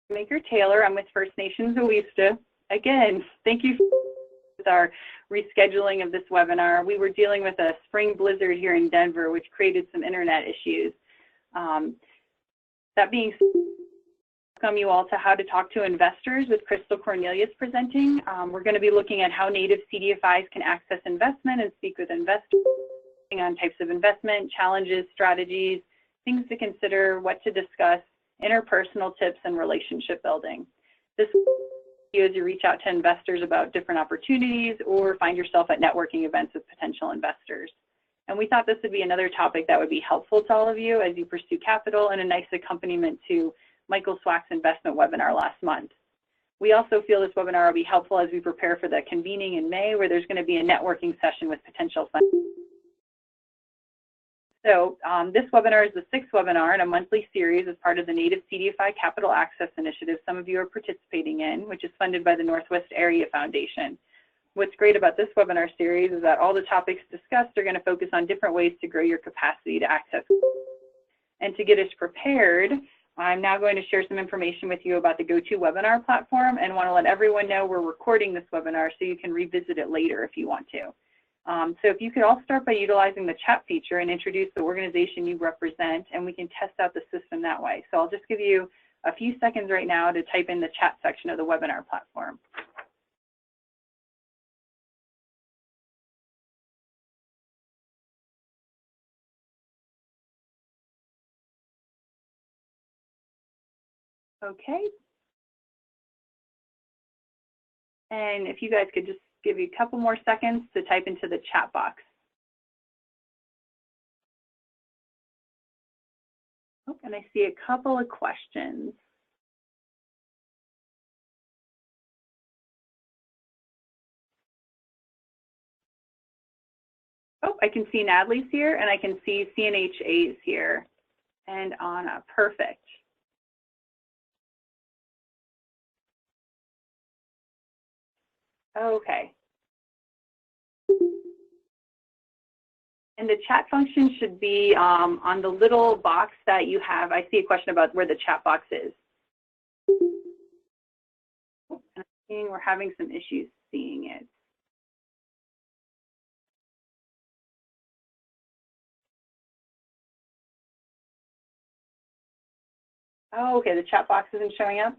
Maker Taylor. I'm with First Nations Owista. Again, thank you for our rescheduling of this webinar. We were dealing with a spring blizzard here in Denver, which created some internet issues. That being said, welcome you all to How to Talk to Investors with Crystal Cornelius presenting. We're going to be looking at how native CDFIs can access investment and speak with investors on types of investment, challenges, strategies, things to consider, what to discuss, interpersonal tips, and relationship building. This is you reach out to investors about different opportunities or find yourself at networking events with potential investors. And we thought this would be another topic that would be helpful to all of you as you pursue capital, and a nice accompaniment to Michael Swack's investment webinar last month. We also feel this webinar will be helpful as we prepare for the convening in May, where there's going to be a networking session with potential funders. So this webinar is the 6th webinar in a monthly series as part of the Native CDFI Capital Access Initiative some of you are participating in, which is funded by the Northwest Area Foundation. What's great about this webinar series is that all the topics discussed are going to focus on different ways to grow your capacity to access. And to get us prepared, I'm now going to share some information with you about the GoToWebinar platform, and want to let everyone know we're recording this webinar so you can revisit it later if you want to. So if you could all start by utilizing the chat feature and introduce the organization you represent, and we can test out the system that way. So I'll just give you a few seconds right now to type in the chat section of the webinar platform. Okay. And if you guys could just give you a couple more seconds to type into the chat box. Oh, and I see a couple of questions. Oh, I can see Natalie's here, and I can see CNHA's here, and Anna. Perfect. Okay. And the chat function should be on the little box that you have. I see a question about where the chat box is. And I'm seeing we're having some issues seeing it. Oh, okay, the chat box isn't showing up.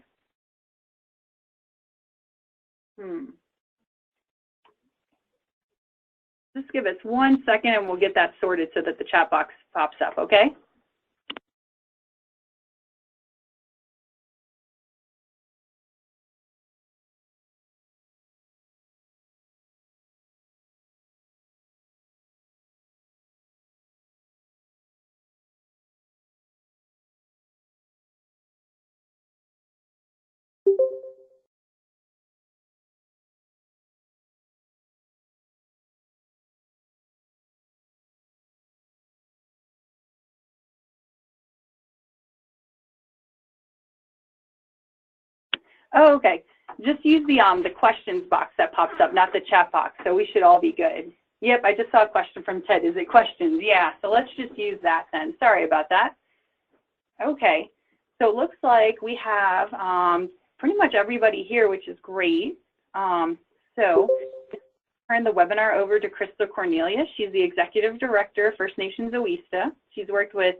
Just give us 1 second and we'll get that sorted so that the chat box pops up, okay? Oh, okay. Just use the questions box that pops up, not the chat box, so we should all be good. Yep, I just saw a question from Ted. Is it questions? Yeah, so let's just use that then. Sorry about that. Okay, so it looks like we have pretty much everybody here, which is great. So turn the webinar over to Crystal Cornelius. She's the Executive Director of First Nations Owista. She's worked with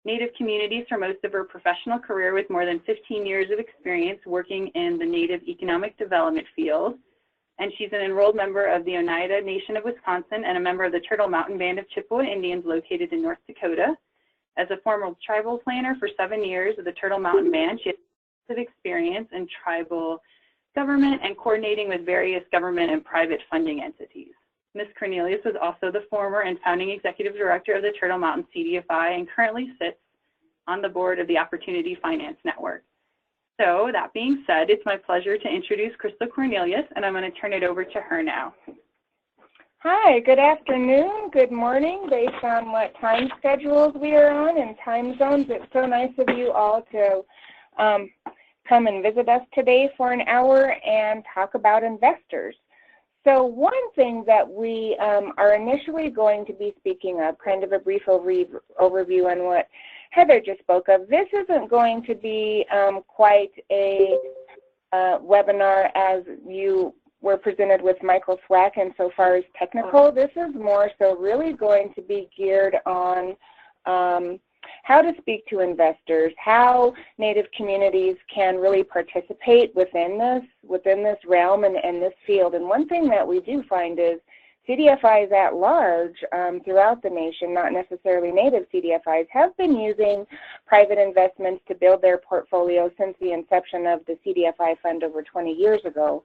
Native communities for most of her professional career, with more than 15 years of experience working in the Native economic development field. And she's an enrolled member of the Oneida Nation of Wisconsin and a member of the Turtle Mountain Band of Chippewa Indians located in North Dakota. As a former tribal planner for 7 years of the Turtle Mountain Band, she has extensive experience in tribal government and coordinating with various government and private funding entities. Ms. Cornelius was also the former and founding executive director of the Turtle Mountain CDFI and currently sits on the board of the Opportunity Finance Network. So that being said, it's my pleasure to introduce Crystal Cornelius, and I'm going to turn it over to her now. Hi, good afternoon, good morning, based on what time schedules we are on and time zones. It's so nice of you all to come and visit us today for an hour and talk about investors. So one thing that we are initially going to be speaking of, kind of a brief overview on what Heather just spoke of, this isn't going to be quite a webinar as you were presented with Michael Swack insofar as technical. This is more so really going to be geared on how to speak to investors, how Native communities can really participate within this realm and this field. And one thing that we do find is CDFIs at large throughout the nation, not necessarily Native CDFIs, have been using private investments to build their portfolio since the inception of the CDFI fund over 20 years ago.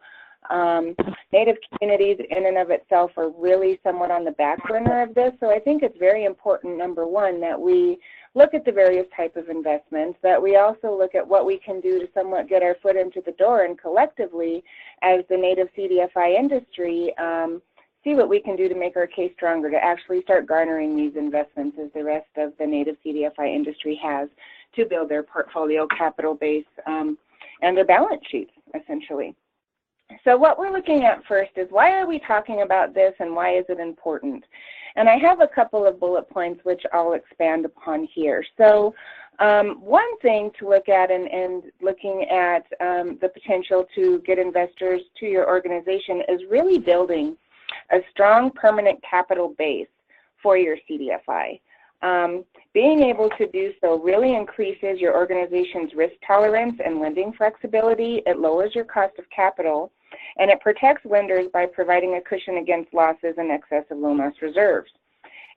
Native communities in and of itself are really somewhat on the back burner of this, so I think it's very important, number one, that we look at the various types of investments, that we also look at what we can do to somewhat get our foot into the door, and collectively, as the Native CDFI industry, see what we can do to make our case stronger, to actually start garnering these investments as the rest of the Native CDFI industry has to build their portfolio capital base and their balance sheets, essentially. So what we're looking at first is, why are we talking about this and why is it important? And I have a couple of bullet points which I'll expand upon here. So one thing to look at and looking at the potential to get investors to your organization is really building a strong permanent capital base for your CDFI. Being able to do so really increases your organization's risk tolerance and lending flexibility. It lowers your cost of capital, and it protects lenders by providing a cushion against losses in excess of loan loss reserves.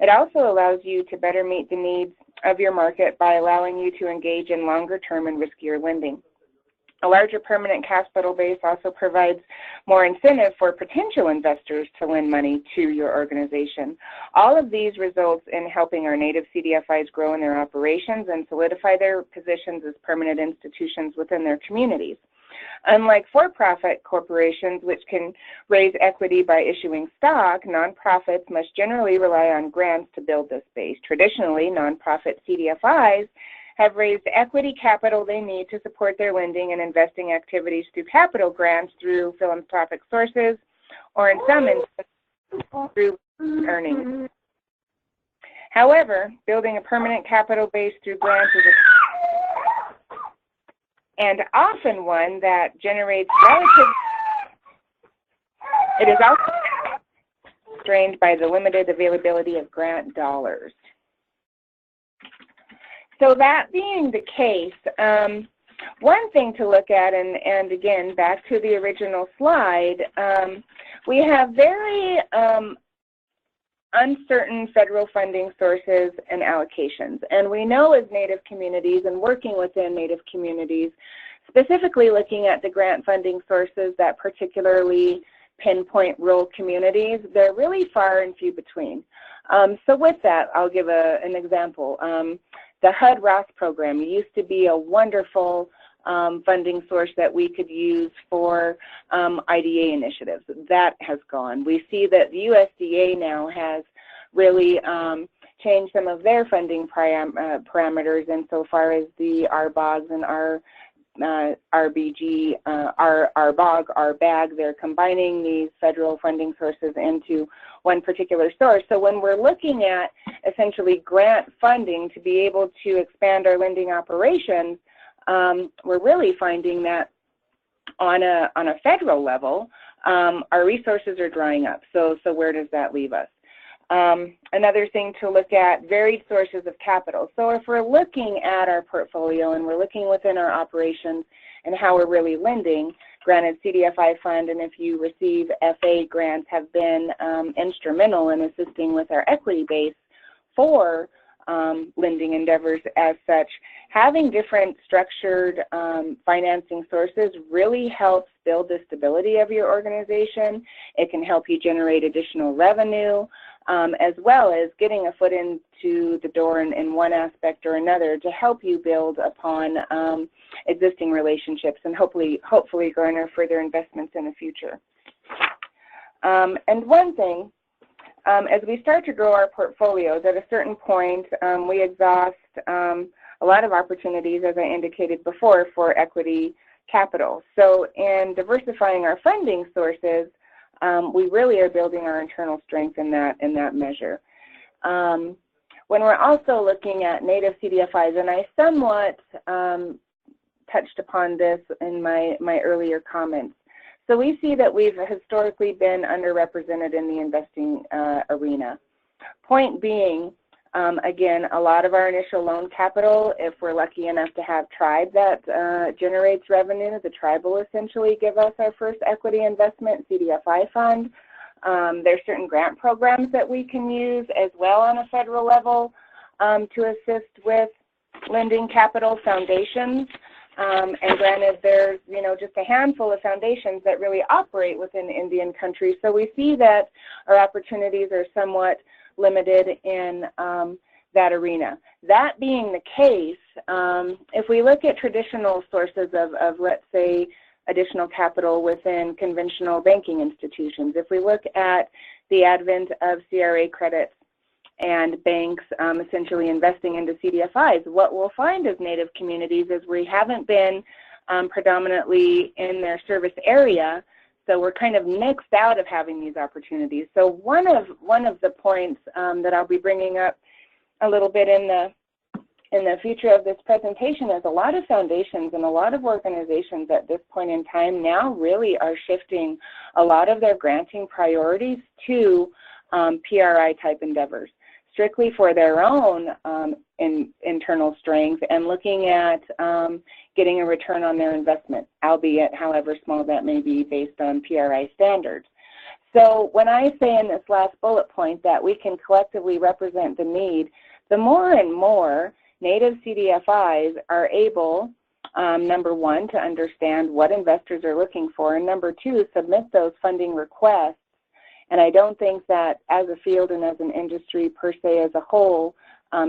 It also allows you to better meet the needs of your market by allowing you to engage in longer-term and riskier lending. A larger permanent capital base also provides more incentive for potential investors to lend money to your organization. All of these results in helping our Native CDFIs grow in their operations and solidify their positions as permanent institutions within their communities. Unlike for-profit corporations, which can raise equity by issuing stock, nonprofits must generally rely on grants to build this base. Traditionally, nonprofit CDFIs have raised equity capital they need to support their lending and investing activities through capital grants through philanthropic sources, or in some instances through earnings. However, building a permanent capital base through grants is and often one that generates it is also strained by the limited availability of grant dollars. So that being the case, one thing to look at, and again, back to the original slide, we have very uncertain federal funding sources and allocations. And we know as Native communities and working within Native communities, specifically looking at the grant funding sources that particularly pinpoint rural communities, they're really far and few between. So with that, I'll give an example. The HUD-ROS program used to be a wonderful funding source that we could use for IDA initiatives. That has gone. We see that the USDA now has really changed some of their funding parameters insofar as the RBOGs and RBG, RBOG, RBAG. They're combining these federal funding sources into one particular source. So when we're looking at essentially grant funding to be able to expand our lending operations, we're really finding that on a federal level, our resources are drying up. So where does that leave us? Another thing to look at, varied sources of capital. So if we're looking at our portfolio and we're looking within our operations and how we're really lending, granted CDFI fund and if you receive FA grants have been instrumental in assisting with our equity base for lending endeavors as such. Having different structured financing sources really helps build the stability of your organization. It can help you generate additional revenue, as well as getting a foot into the door in one aspect or another to help you build upon existing relationships and hopefully garner further investments in the future. And one thing, as we start to grow our portfolios, at a certain point, we exhaust a lot of opportunities, as I indicated before, for equity capital. So in diversifying our funding sources, we really are building our internal strength in that measure. when we're also looking at native CDFIs, and I somewhat touched upon this in my earlier comments. So we see that we've historically been underrepresented in the investing arena. Point being, again, a lot of our initial loan capital, if we're lucky enough to have tribe that generates revenue, the tribe will essentially give us our first equity investment CDFI fund. There's certain grant programs that we can use as well on a federal level to assist with lending capital foundations. And granted, there's, you know, just a handful of foundations that really operate within Indian country. So we see that our opportunities are somewhat limited in that arena. That being the case, if we look at traditional sources of let's say, additional capital within conventional banking institutions, if we look at the advent of CRA credits and banks essentially investing into CDFIs, what we'll find as Native communities is we haven't been predominantly in their service area, so we're kind of mixed out of having these opportunities. So one of the points that I'll be bringing up a little bit in the future of this presentation is a lot of foundations and a lot of organizations at this point in time now really are shifting a lot of their granting priorities to PRI type endeavors, strictly for their own internal strength and looking at getting a return on their investment, albeit however small that may be based on PRI standards. So when I say in this last bullet point that we can collectively represent the need, the more and more Native CDFIs are able, number one, to understand what investors are looking for, and number two, submit those funding requests. And I don't think that as a field and as an industry per se as a whole,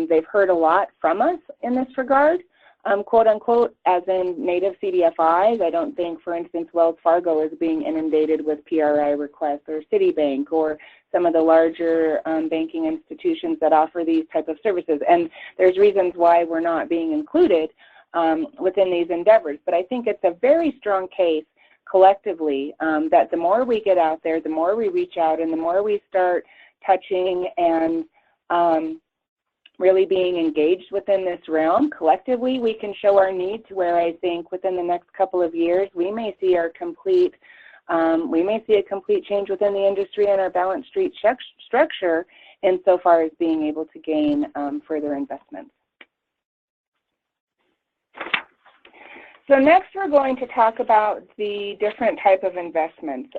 they've heard a lot from us in this regard, quote unquote, as in Native CDFIs. I don't think, for instance, Wells Fargo is being inundated with PRI requests, or Citibank, or some of the larger banking institutions that offer these type of services. And there's reasons why we're not being included within these endeavors. But I think it's a very strong case collectively that the more we get out there, the more we reach out, and the more we start touching and really being engaged within this realm, collectively we can show our need to where I think within the next couple of years we may see our complete a complete change within the industry and our balance sheet structure insofar as being able to gain further investments. So next we're going to talk about the different type of investments.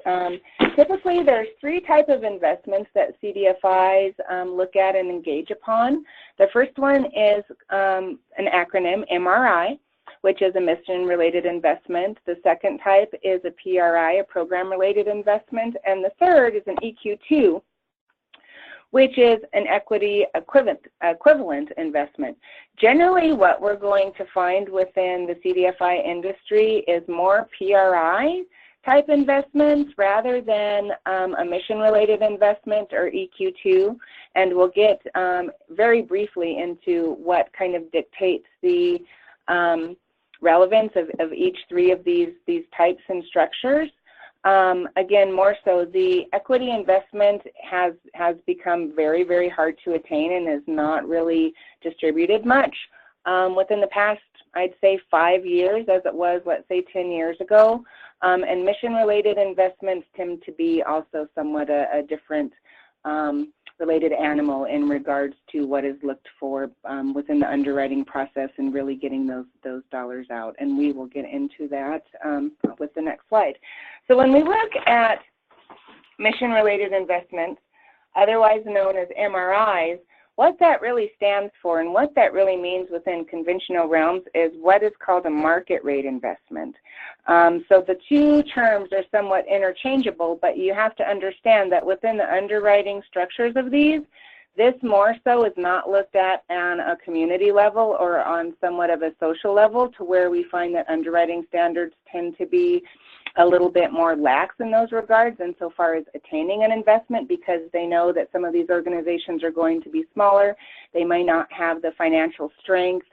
Typically there's three types of investments that CDFIs look at and engage upon. The first one is an acronym, MRI, which is a mission-related investment. The second type is a PRI, a program-related investment. And the third is an EQ2, which is an equity equivalent investment. Generally, what we're going to find within the CDFI industry is more PRI type investments rather than a mission-related investment or EQ2, and we'll get very briefly into what kind of dictates the relevance of each three of these types and structures. Again, more so, the equity investment has become very, very hard to attain and is not really distributed much within the past, I'd say, 5 years as it was, let's say, 10 years ago. And mission-related investments tend to be also somewhat a different related animal in regards to what is looked for within the underwriting process and really getting those dollars out. And we will get into that with the next slide. So when we look at mission-related investments, otherwise known as MRIs, what that really stands for and what that really means within conventional realms is what is called a market rate investment. So the two terms are somewhat interchangeable, but you have to understand that within the underwriting structures of these, this more so is not looked at on a community level or on somewhat of a social level, to where we find that underwriting standards tend to be a little bit more lax in those regards insofar as attaining an investment, because they know that some of these organizations are going to be smaller. They may not have the financial strength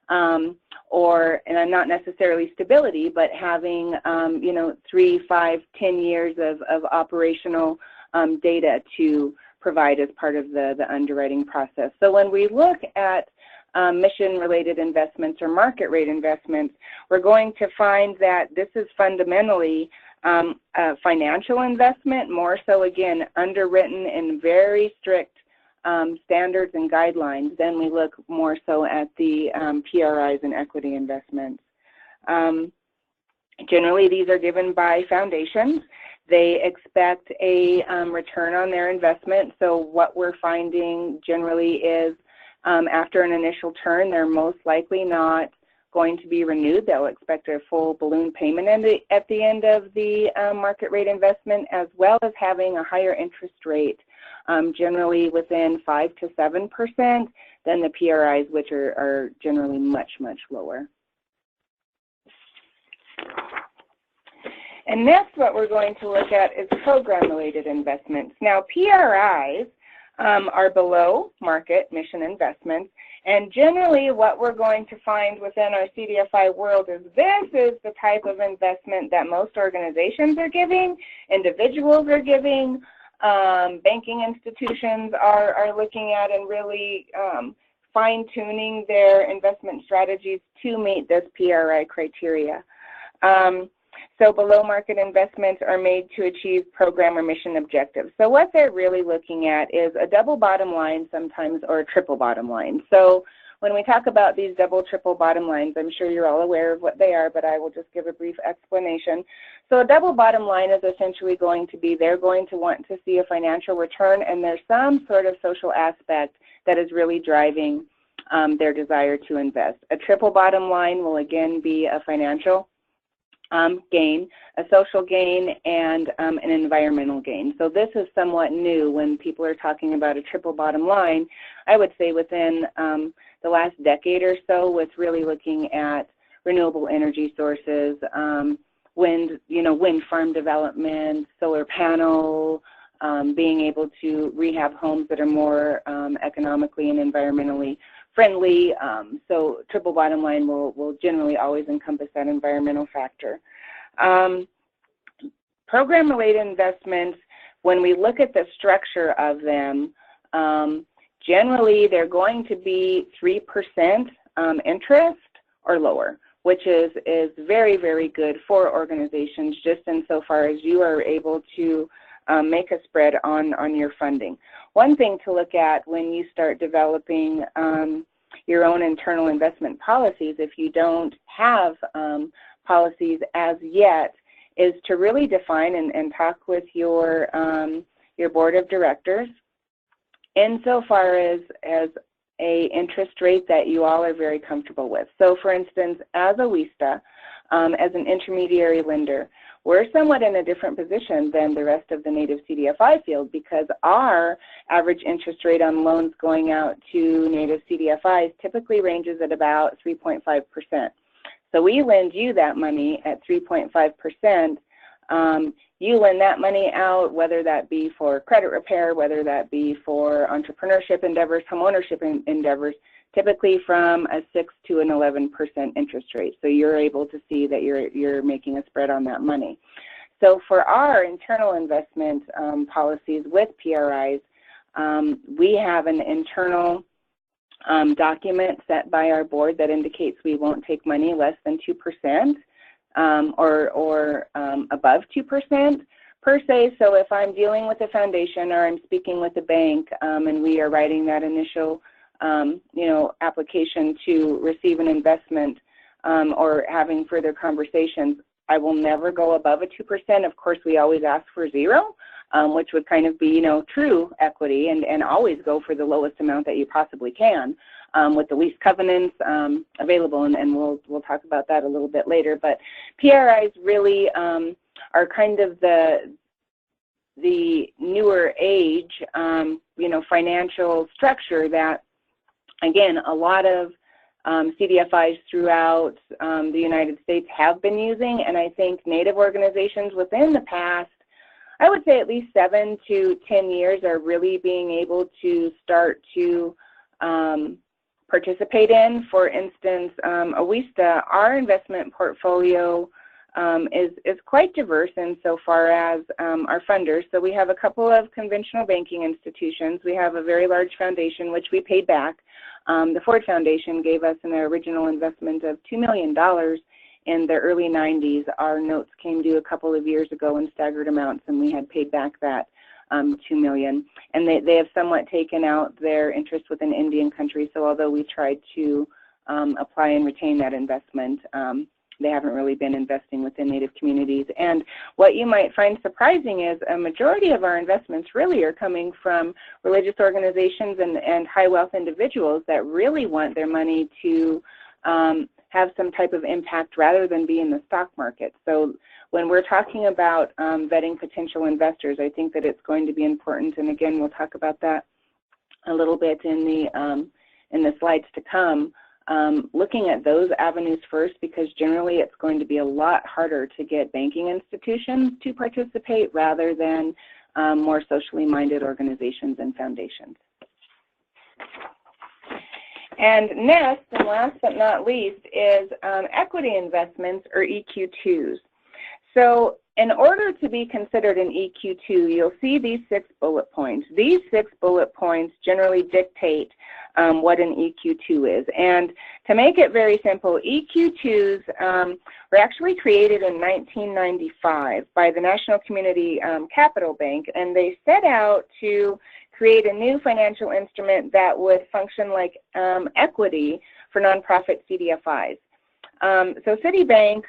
and not necessarily stability, but having 3, 5, 10 years of operational data to provide as part of the underwriting process. So when we look at mission-related investments or market rate investments, we're going to find that this is fundamentally a financial investment, more so, again, underwritten in very strict standards and guidelines. Then we look more so at the PRIs and equity investments. Generally, these are given by foundations. They expect a return on their investment. So what we're finding generally is after an initial turn, they're most likely not going to be renewed. They'll expect a full balloon payment at the end of the market rate investment, as well as having a higher interest rate, generally within 5 to 7% than the PRIs, which are generally much, much lower. And next, what we're going to look at is program-related investments. Now, PRIs are below market mission investments, and generally what we're going to find within our CDFI world is this is the type of investment that most organizations are giving, individuals are giving, banking institutions are looking at, and really fine-tuning their investment strategies to meet this PRI criteria. So below market investments are made to achieve program or mission objectives. So what they're really looking at is a double bottom line sometimes, or a triple bottom line. So when we talk about these double, triple bottom lines, I'm sure you're all aware of what they are, but I will just give a brief explanation. So a double bottom line is essentially going to be they're going to want to see a financial return, and there's some sort of social aspect that is really driving their desire to invest. A triple bottom line will again be a financial gain, a social gain, and an environmental gain. So this is somewhat new when people are talking about a triple bottom line. I would say within the last decade or so, with really looking at renewable energy sources, wind farm development, solar panel, being able to rehab homes that are more economically and environmentally friendly. So triple bottom line will generally always encompass that environmental factor. Program-related investments, when we look at the structure of them, generally they're going to be 3% interest or lower, which is very, very good for organizations just insofar as you are able to make a spread on your funding. One thing to look at when you start developing your own internal investment policies, if you don't have policies as yet, is to really define and talk with your board of directors insofar as a interest rate that you all are very comfortable with. So for instance, as a WISTA, as an intermediary lender, we're somewhat in a different position than the rest of the native CDFI field because our average interest rate on loans going out to native CDFIs typically ranges at about 3.5%. So we lend you that money at 3.5%. You lend that money out, whether that be for credit repair, whether that be for entrepreneurship endeavors, homeownership endeavors, typically from a 6 to an 11% interest rate. So you're able to see that you're making a spread on that money. So for our internal investment policies with PRIs, we have an internal document set by our board that indicates we won't take money less than 2%. Or above 2% per se. So if I'm dealing with a foundation or I'm speaking with a bank and we are writing that initial application to receive an investment or having further conversations, I will never go above a 2%. Of course, we always ask for 0, which would kind of be, true equity, and always go for the lowest amount that you possibly can with the least covenants available, and we'll talk about that a little bit later. But PRIs really are kind of the newer age, financial structure that, again, a lot of CDFIs throughout the United States have been using, and I think native organizations within the past, I would say at least 7 to 10 years, are really being able to start to participate in. For instance, a WISTA, our investment portfolio is quite diverse insofar as our funders. So we have a couple of conventional banking institutions. We have a very large foundation, which we paid back. The Ford Foundation gave us an original investment of $2 million in the early 90s. Our notes came due a couple of years ago in staggered amounts, and we had paid back that $2 million. And they have somewhat taken out their interest within Indian country, so although we tried to apply and retain that investment, they haven't really been investing within Native communities. And what you might find surprising is a majority of our investments really are coming from religious organizations and high wealth individuals that really want their money to have some type of impact rather than be in the stock market. So when we're talking about vetting potential investors, I think that it's going to be important, and again, we'll talk about that a little bit in the slides to come, looking at those avenues first, because generally it's going to be a lot harder to get banking institutions to participate rather than more socially minded organizations and foundations. And next, and last but not least, is equity investments, or EQ2s. So in order to be considered an EQ2, you'll see these 6 bullet points. These 6 bullet points generally dictate what an EQ2 is. And to make it very simple, EQ2s were actually created in 1995 by the National Community Capital Bank, and they set out to create a new financial instrument that would function like equity for nonprofit CDFIs. So Citibank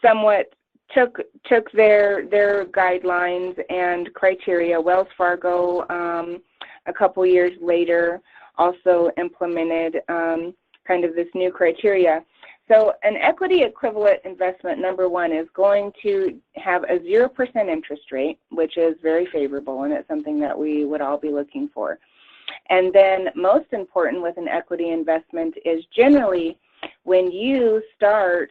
somewhat took their guidelines and criteria. Wells Fargo, a couple years later, also implemented kind of this new criteria. So an equity equivalent investment, number one, is going to have a 0% interest rate, which is very favorable, and it's something that we would all be looking for. And then most important with an equity investment is generally when you start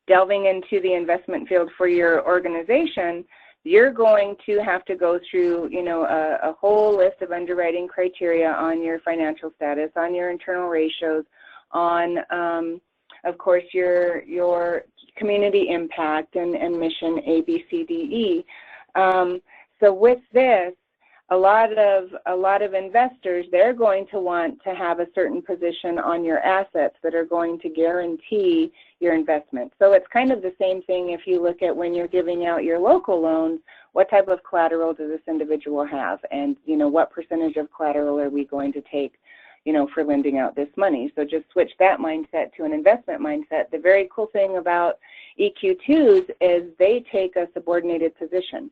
delving into the investment field for your organization, you're going to have to go through, a whole list of underwriting criteria on your financial status, on your internal ratios, on, of course, your community impact and mission A, B, C, D, E. So with this, a lot of investors, they're going to want to have a certain position on your assets that are going to guarantee your investment. So it's kind of the same thing if you look at when you're giving out your local loans, what type of collateral does this individual have? And, what percentage of collateral are we going to take, for lending out this money? So just switch that mindset to an investment mindset. The very cool thing about EQ2s is they take a subordinated position.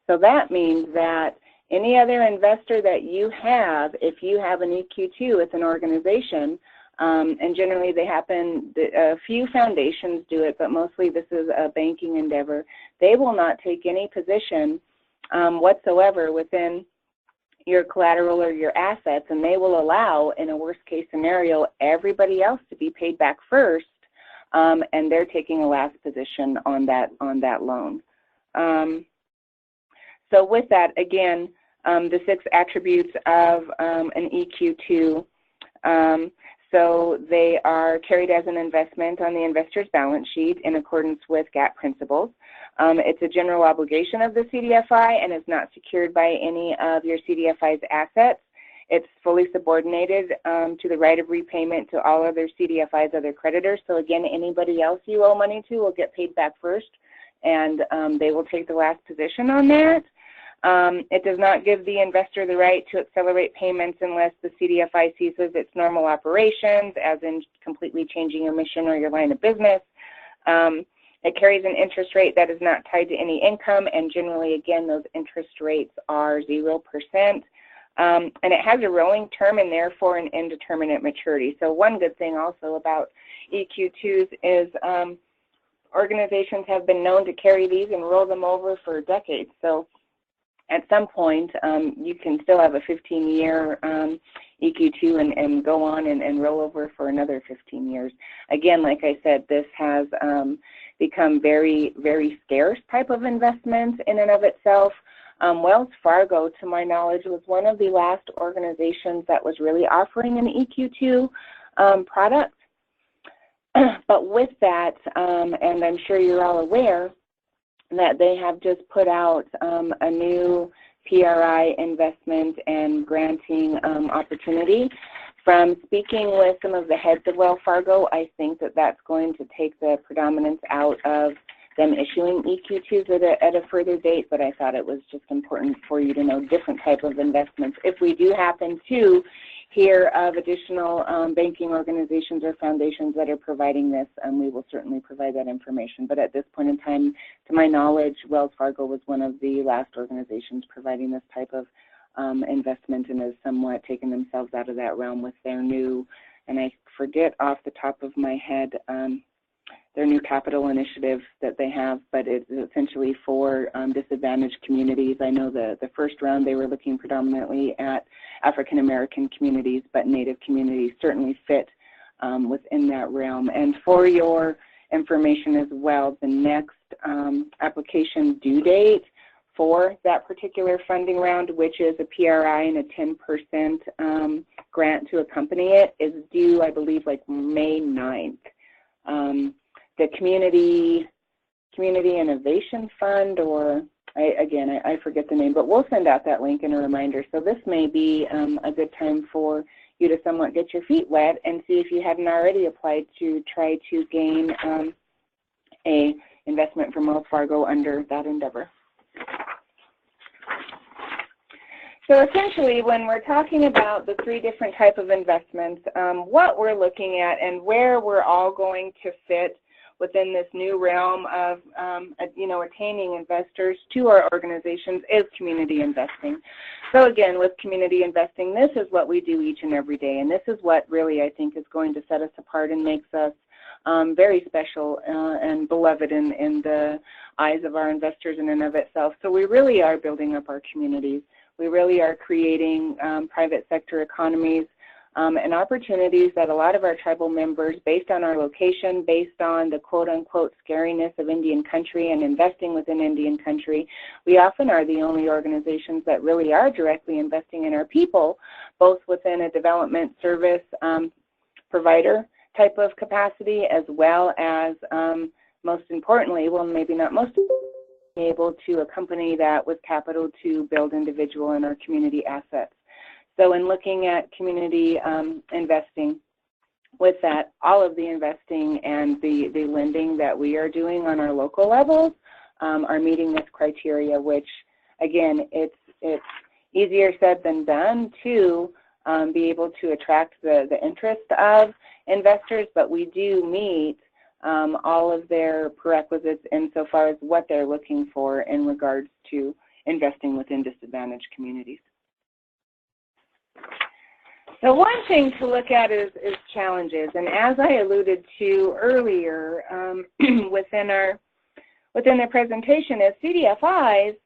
So that means that any other investor that you have, if you have an EQ2 with an organization, and generally they happen, a few foundations do it, but mostly this is a banking endeavor, they will not take any position whatsoever within your collateral or your assets, and they will allow, in a worst case scenario, everybody else to be paid back first, and they're taking a last position on that loan. So with that, again, the 6 attributes of an EQ2. So they are carried as an investment on the investor's balance sheet in accordance with GAAP principles. It's a general obligation of the CDFI and is not secured by any of your CDFI's assets. It's fully subordinated to the right of repayment to all other CDFI's other creditors. So again, anybody else you owe money to will get paid back first, and they will take the last position on that. It does not give the investor the right to accelerate payments unless the CDFI ceases its normal operations, as in completely changing your mission or your line of business. It carries an interest rate that is not tied to any income, and generally, again, those interest rates are 0%. And it has a rolling term and therefore an indeterminate maturity. So one good thing also about EQ2s is organizations have been known to carry these and roll them over for decades. So at some point, you can still have a 15-year EQ2 and go on and roll over for another 15 years. Again, like I said, this has become very, very scarce type of investment in and of itself. Wells Fargo, to my knowledge, was one of the last organizations that was really offering an EQ2 product. But with that, and I'm sure you're all aware that they have just put out a new PRI investment and granting opportunity. From speaking with some of the heads of Wells Fargo, I think that that's going to take the predominance out of them issuing EQ2s at a further date, but I thought it was just important for you to know different type of investments. If we do happen to hear of additional banking organizations or foundations that are providing this, we will certainly provide that information. But at this point in time, to my knowledge, Wells Fargo was one of the last organizations providing this type of investment and has somewhat taken themselves out of that realm with their new, and I forget off the top of my head, their new capital initiative that they have, but it's essentially for disadvantaged communities. I know the first round they were looking predominantly at African American communities, but Native communities certainly fit within that realm. And for your information as well, the next application due date for that particular funding round, which is a PRI and a 10% grant to accompany it, is due, I believe, like May 9th. The Community Innovation Fund, or I forget the name, but we'll send out that link and a reminder. So this may be a good time for you to somewhat get your feet wet and see if you hadn't already applied to try to gain a investment from Wells Fargo under that endeavor. So essentially, when we're talking about the three different type of investments, what we're looking at and where we're all going to fit within this new realm of, attaining investors to our organizations is community investing. So again, with community investing, this is what we do each and every day, and this is what really I think is going to set us apart and makes us very special and beloved in the eyes of our investors in and of itself. So we really are building up our communities. We really are creating private sector economies and opportunities that a lot of our tribal members, based on our location, based on the quote-unquote scariness of Indian country and investing within Indian country, we often are the only organizations that really are directly investing in our people, both within a development service provider type of capacity, as well as, most importantly, well, maybe not most, able to accompany that with capital to build individual and our community assets. So in looking at community investing, with that, all of the investing and the lending that we are doing on our local levels are meeting this criteria, which, again, it's easier said than done to be able to attract the interest of investors, but we do meet all of their prerequisites insofar as what they're looking for in regards to investing within disadvantaged communities. So one thing to look at is challenges, and as I alluded to earlier within the presentation is CDFIs,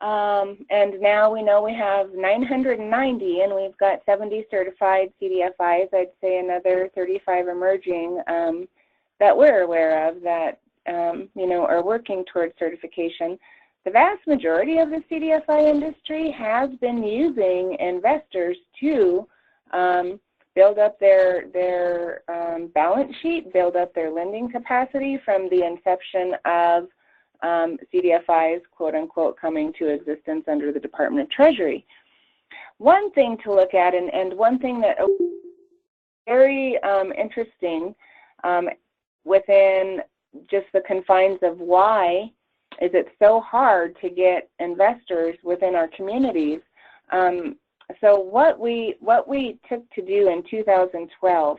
and now we know we have 990 and we've got 70 certified CDFIs. I'd say another 35 emerging that we're aware of that are working towards certification. The vast majority of the CDFI industry has been using investors to build up their balance sheet, build up their lending capacity from the inception of CDFIs, quote unquote, coming to existence under the Department of Treasury. One thing to look at, and one thing that is very interesting within just the confines of why is it so hard to get investors within our communities. So what we took to do in 2012,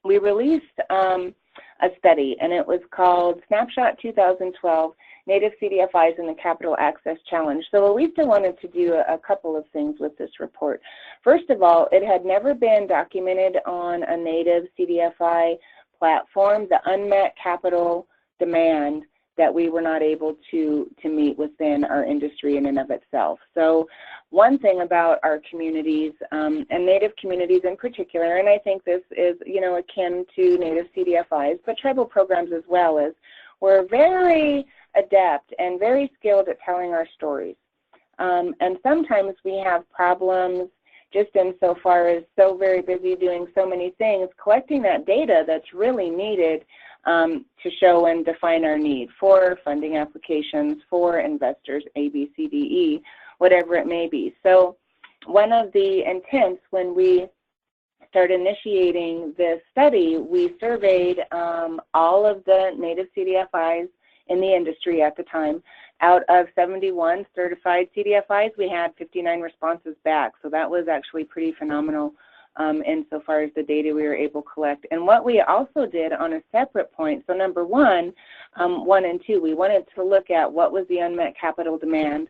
we released a study, and it was called Snapshot 2012, Native CDFIs in the Capital Access Challenge. So Elisa wanted to do a couple of things with this report. First of all, it had never been documented on a Native CDFI platform, the unmet capital demand that we were not able to meet within our industry in and of itself. So one thing about our communities, and Native communities in particular, and I think this is, akin to Native CDFIs, but tribal programs as well, is we're very adept and very skilled at telling our stories. And sometimes we have problems just insofar as so very busy doing so many things, collecting that data that's really needed to show and define our need for funding applications, for investors, A, B, C, D, E, whatever it may be. So one of the intents when we started initiating this study, we surveyed all of the native CDFIs in the industry at the time. Out of 71 certified CDFIs, we had 59 responses back. So that was actually pretty phenomenal insofar as the data we were able to collect. And what we also did on a separate point, so number one and two, we wanted to look at what was the unmet capital demand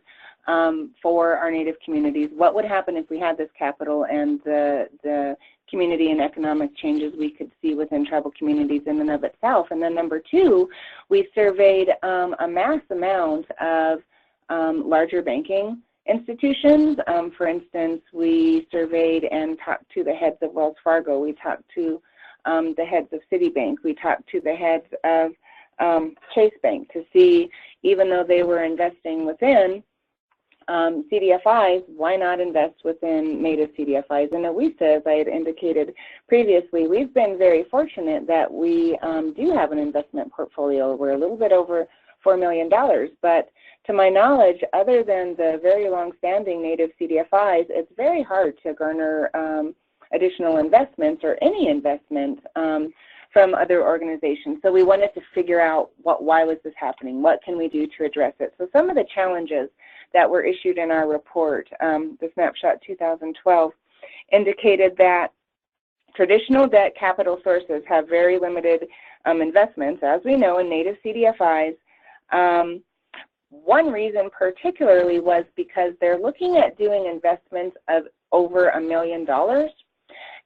for our native communities. What would happen if we had this capital and the community and economic changes we could see within tribal communities in and of itself. And then number two, we surveyed a mass amount of larger banking institutions. For instance, we surveyed and talked to the heads of Wells Fargo. We talked to the heads of Citibank. We talked to the heads of Chase Bank to see, even though they were investing within CDFIs, why not invest within native CDFIs? And at WISA, as I had indicated previously, we've been very fortunate that we do have an investment portfolio. We're a little bit over $4 million, but to my knowledge, other than the very long-standing native CDFIs, it's very hard to garner additional investments or any investment from other organizations. So we wanted to figure out why was this happening? What can we do to address it? So some of the challenges that were issued in our report, the Snapshot 2012, indicated that traditional debt capital sources have very limited investments, as we know, in native CDFIs. One reason particularly was because they're looking at doing investments of over $1 million.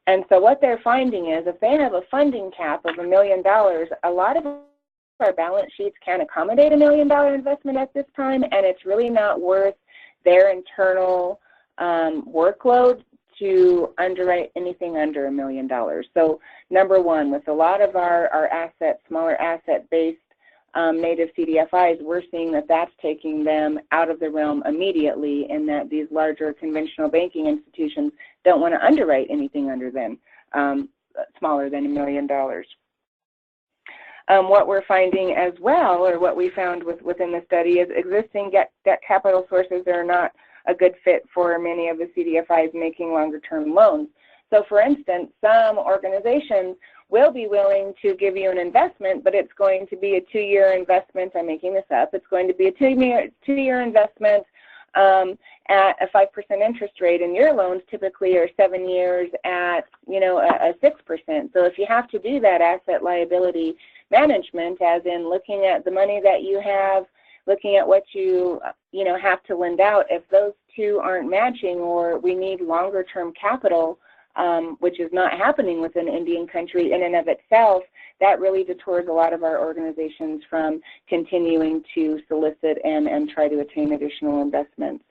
And so what they're finding is if they have a funding cap of $1 million, a lot of our balance sheets can't accommodate $1 million investment at this time, and it's really not worth their internal workload to underwrite anything under $1 million. So number one, with a lot of our assets, smaller asset-based native CDFIs, we're seeing that that's taking them out of the realm immediately, and that these larger conventional banking institutions don't want to underwrite anything under them, smaller than $1 million. What we're finding as well, or what we found within the study, is existing debt capital sources are not a good fit for many of the CDFIs making longer-term loans. So, for instance, some organizations will be willing to give you an investment, but it's going to be a 2-year investment. I'm making this up. It's going to be a two-year investment at a 5% interest rate, and your loans typically are 7 years at, a 6%. So if you have to do that asset liability management, as in looking at the money that you have, looking at what you have to lend out, if those two aren't matching, or we need longer term capital, which is not happening within Indian country in and of itself, that really detours a lot of our organizations from continuing to solicit and try to attain additional investments.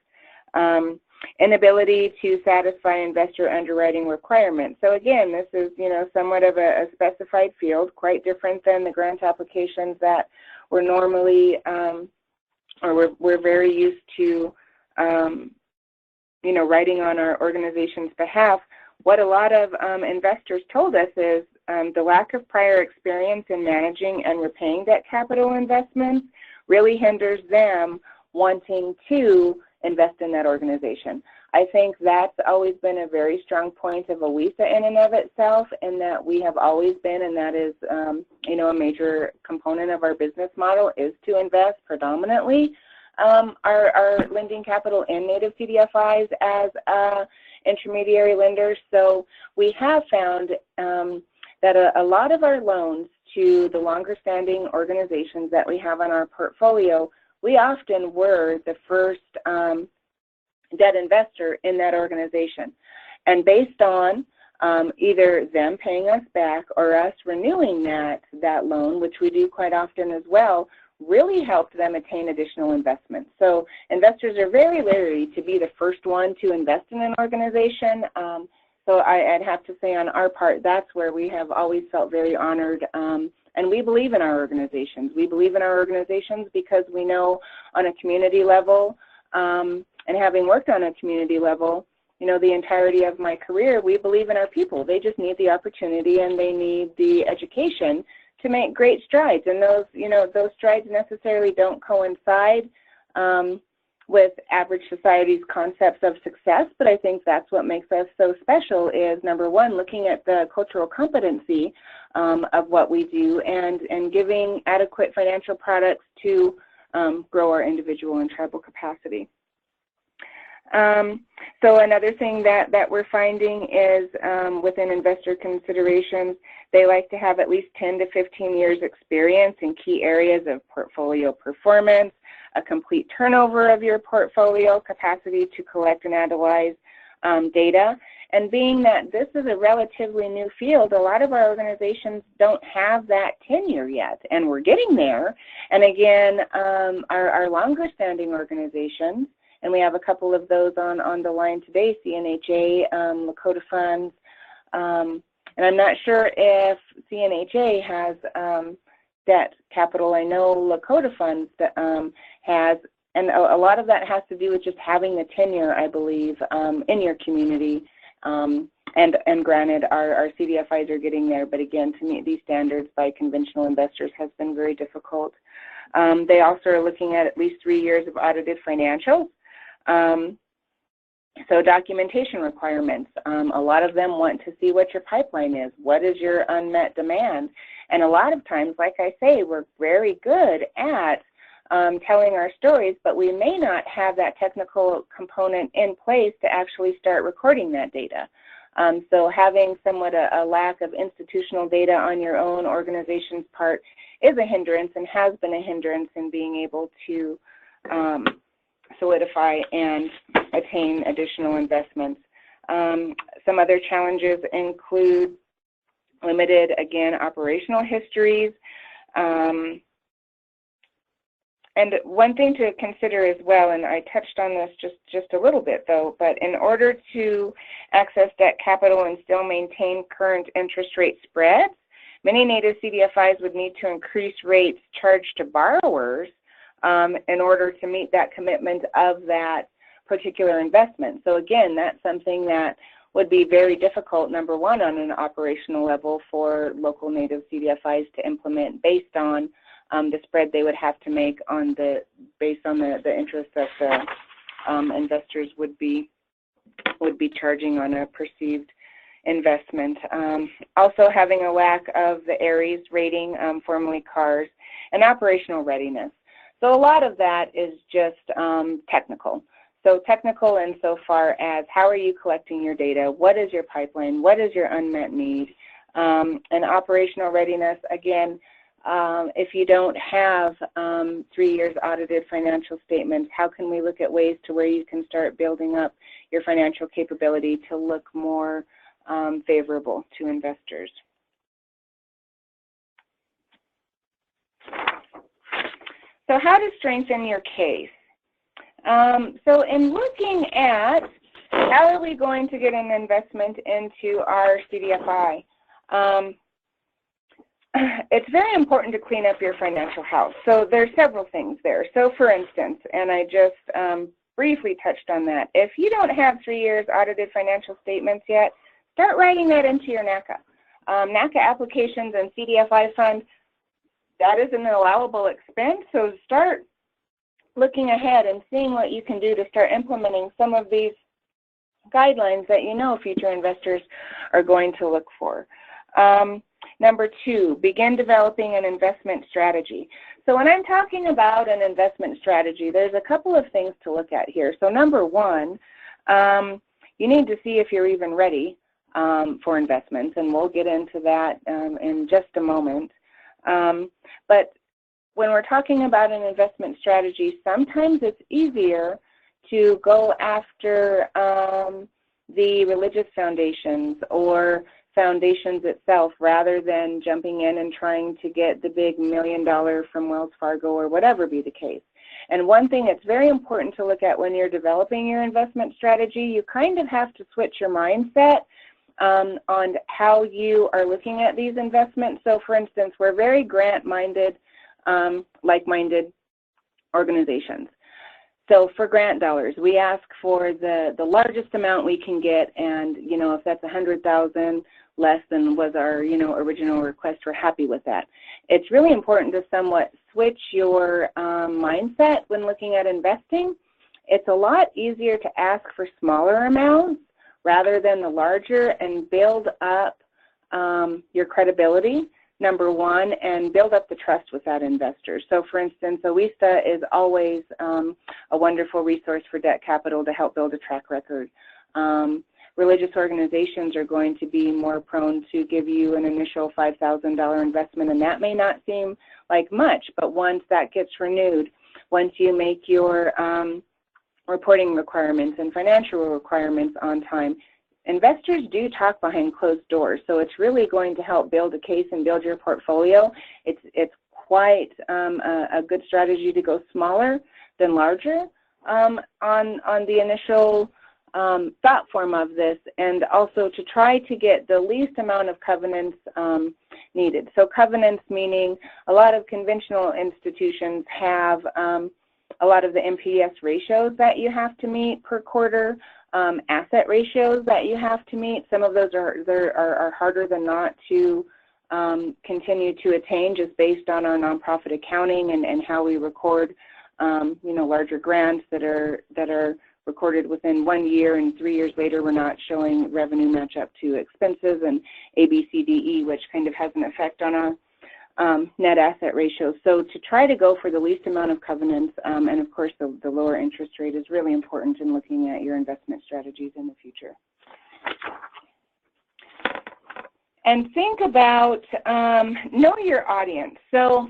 Inability to satisfy investor underwriting requirements. So again, this is somewhat of a specified field, quite different than the grant applications that we're normally or we're very used to writing on our organization's behalf. What a lot of investors told us is the lack of prior experience in managing and repaying debt capital investments really hinders them wanting to invest in that organization. I think that's always been a very strong point of AWISA in and of itself, and that we have always been, and that is a major component of our business model, is to invest predominantly our lending capital in native CDFIs as intermediary lenders. So we have found that a lot of our loans to the longer standing organizations that we have on our portfolio, we often were the first debt investor in that organization. And based on either them paying us back or us renewing that loan, which we do quite often as well, really helped them attain additional investments. So investors are very leery to be the first one to invest in an organization. So I'd have to say on our part, that's where we have always felt very honored. And we believe in our organizations. We believe in our organizations because we know on a community level, and having worked on a community level, the entirety of my career, we believe in our people. They just need the opportunity and they need the education to make great strides. And those strides necessarily don't coincide with average society's concepts of success, but I think that's what makes us so special is, number one, looking at the cultural competency of what we do and giving adequate financial products to grow our individual and tribal capacity. So another thing that we're finding is within investor considerations, they like to have at least 10 to 15 years experience in key areas of portfolio performance, a complete turnover of your portfolio, capacity to collect and analyze data. And being that this is a relatively new field, a lot of our organizations don't have that tenure yet, and we're getting there. And again, our longer standing organizations, and we have a couple of those on the line today, CNHA, Lakota Funds, and I'm not sure if CNHA has debt capital. I know Lakota Funds has, and a lot of that has to do with just having the tenure, I believe, in your community. And granted, our CDFIs are getting there, but again, to meet these standards by conventional investors has been very difficult. They also are looking at least 3 years of audited financials. So documentation requirements, a lot of them want to see what your pipeline is. What is your unmet demand? And a lot of times, like I say, we're very good at telling our stories, but we may not have that technical component in place to actually start recording that data. So having somewhat a lack of institutional data on your own organization's part is a hindrance and has been a hindrance in being able to solidify and attain additional investments. Some other challenges include limited, again, operational histories. And one thing to consider as well, and I touched on this just a little bit though, but in order to access debt capital and still maintain current interest rate spreads, many native CDFIs would need to increase rates charged to borrowers in order to meet that commitment of that particular investment. So again, that's something that would be very difficult, number one, on an operational level for local native CDFIs to implement based on the spread they would have to make based on the interest that the investors would be charging on a perceived investment. Also having a lack of the ARIES rating, formerly CARS, and operational readiness. So a lot of that is just technical. So technical insofar as how are you collecting your data, what is your pipeline, what is your unmet need, and operational readiness, again, if you don't have 3 years audited financial statements, how can we look at ways to where you can start building up your financial capability to look more favorable to investors? So how to strengthen your case? So in looking at how are we going to get an investment into our CDFI, it's very important to clean up your financial house. So there's several things there. So for instance, and I just briefly touched on that, if you don't have 3 years audited financial statements yet, start writing that into your NACA. NACA applications and CDFI funds, that is an allowable expense, so start looking ahead and seeing what you can do to start implementing some of these guidelines that you know future investors are going to look for. Number 2, begin developing an investment strategy. So when I'm talking about an investment strategy, there's a couple of things to look at here. So number 1, you need to see if you're even ready for investments, and we'll get into that in just a moment. But when we're talking about an investment strategy, sometimes it's easier to go after the religious foundations or foundations itself rather than jumping in and trying to get the big $1 million from Wells Fargo or whatever be the case. And one thing that's very important to look at when you're developing your investment strategy, you kind of have to switch your mindset on how you are looking at these investments. So for instance, we're very grant-minded, like-minded organizations. So for grant dollars, we ask for the largest amount we can get, and if that's $100,000 less than was our original request, we're happy with that. It's really important to somewhat switch your mindset when looking at investing. It's a lot easier to ask for smaller amounts rather than the larger, and build up your credibility, number one, and build up the trust with that investor. So for instance, OISTA is always a wonderful resource for debt capital to help build a track record. Religious organizations are going to be more prone to give you an initial $5,000 investment, and that may not seem like much, but once that gets renewed, once you make your reporting requirements and financial requirements on time, investors do talk behind closed doors, so it's really going to help build a case and build your portfolio. It's quite a good strategy to go smaller than larger on the initial thought form of this, and also to try to get the least amount of covenants needed. So covenants meaning a lot of conventional institutions have a lot of the NPS ratios that you have to meet per quarter, asset ratios that you have to meet. Some of those are harder than not to continue to attain, just based on our nonprofit accounting and how we record larger grants that are recorded within 1 year, and 3 years later we're not showing revenue match up to expenses, and ABCDE, which kind of has an effect on our net asset ratio. So to try to go for the least amount of covenants, and of course the lower interest rate is really important in looking at your investment strategies in the future. And think about, know your audience. So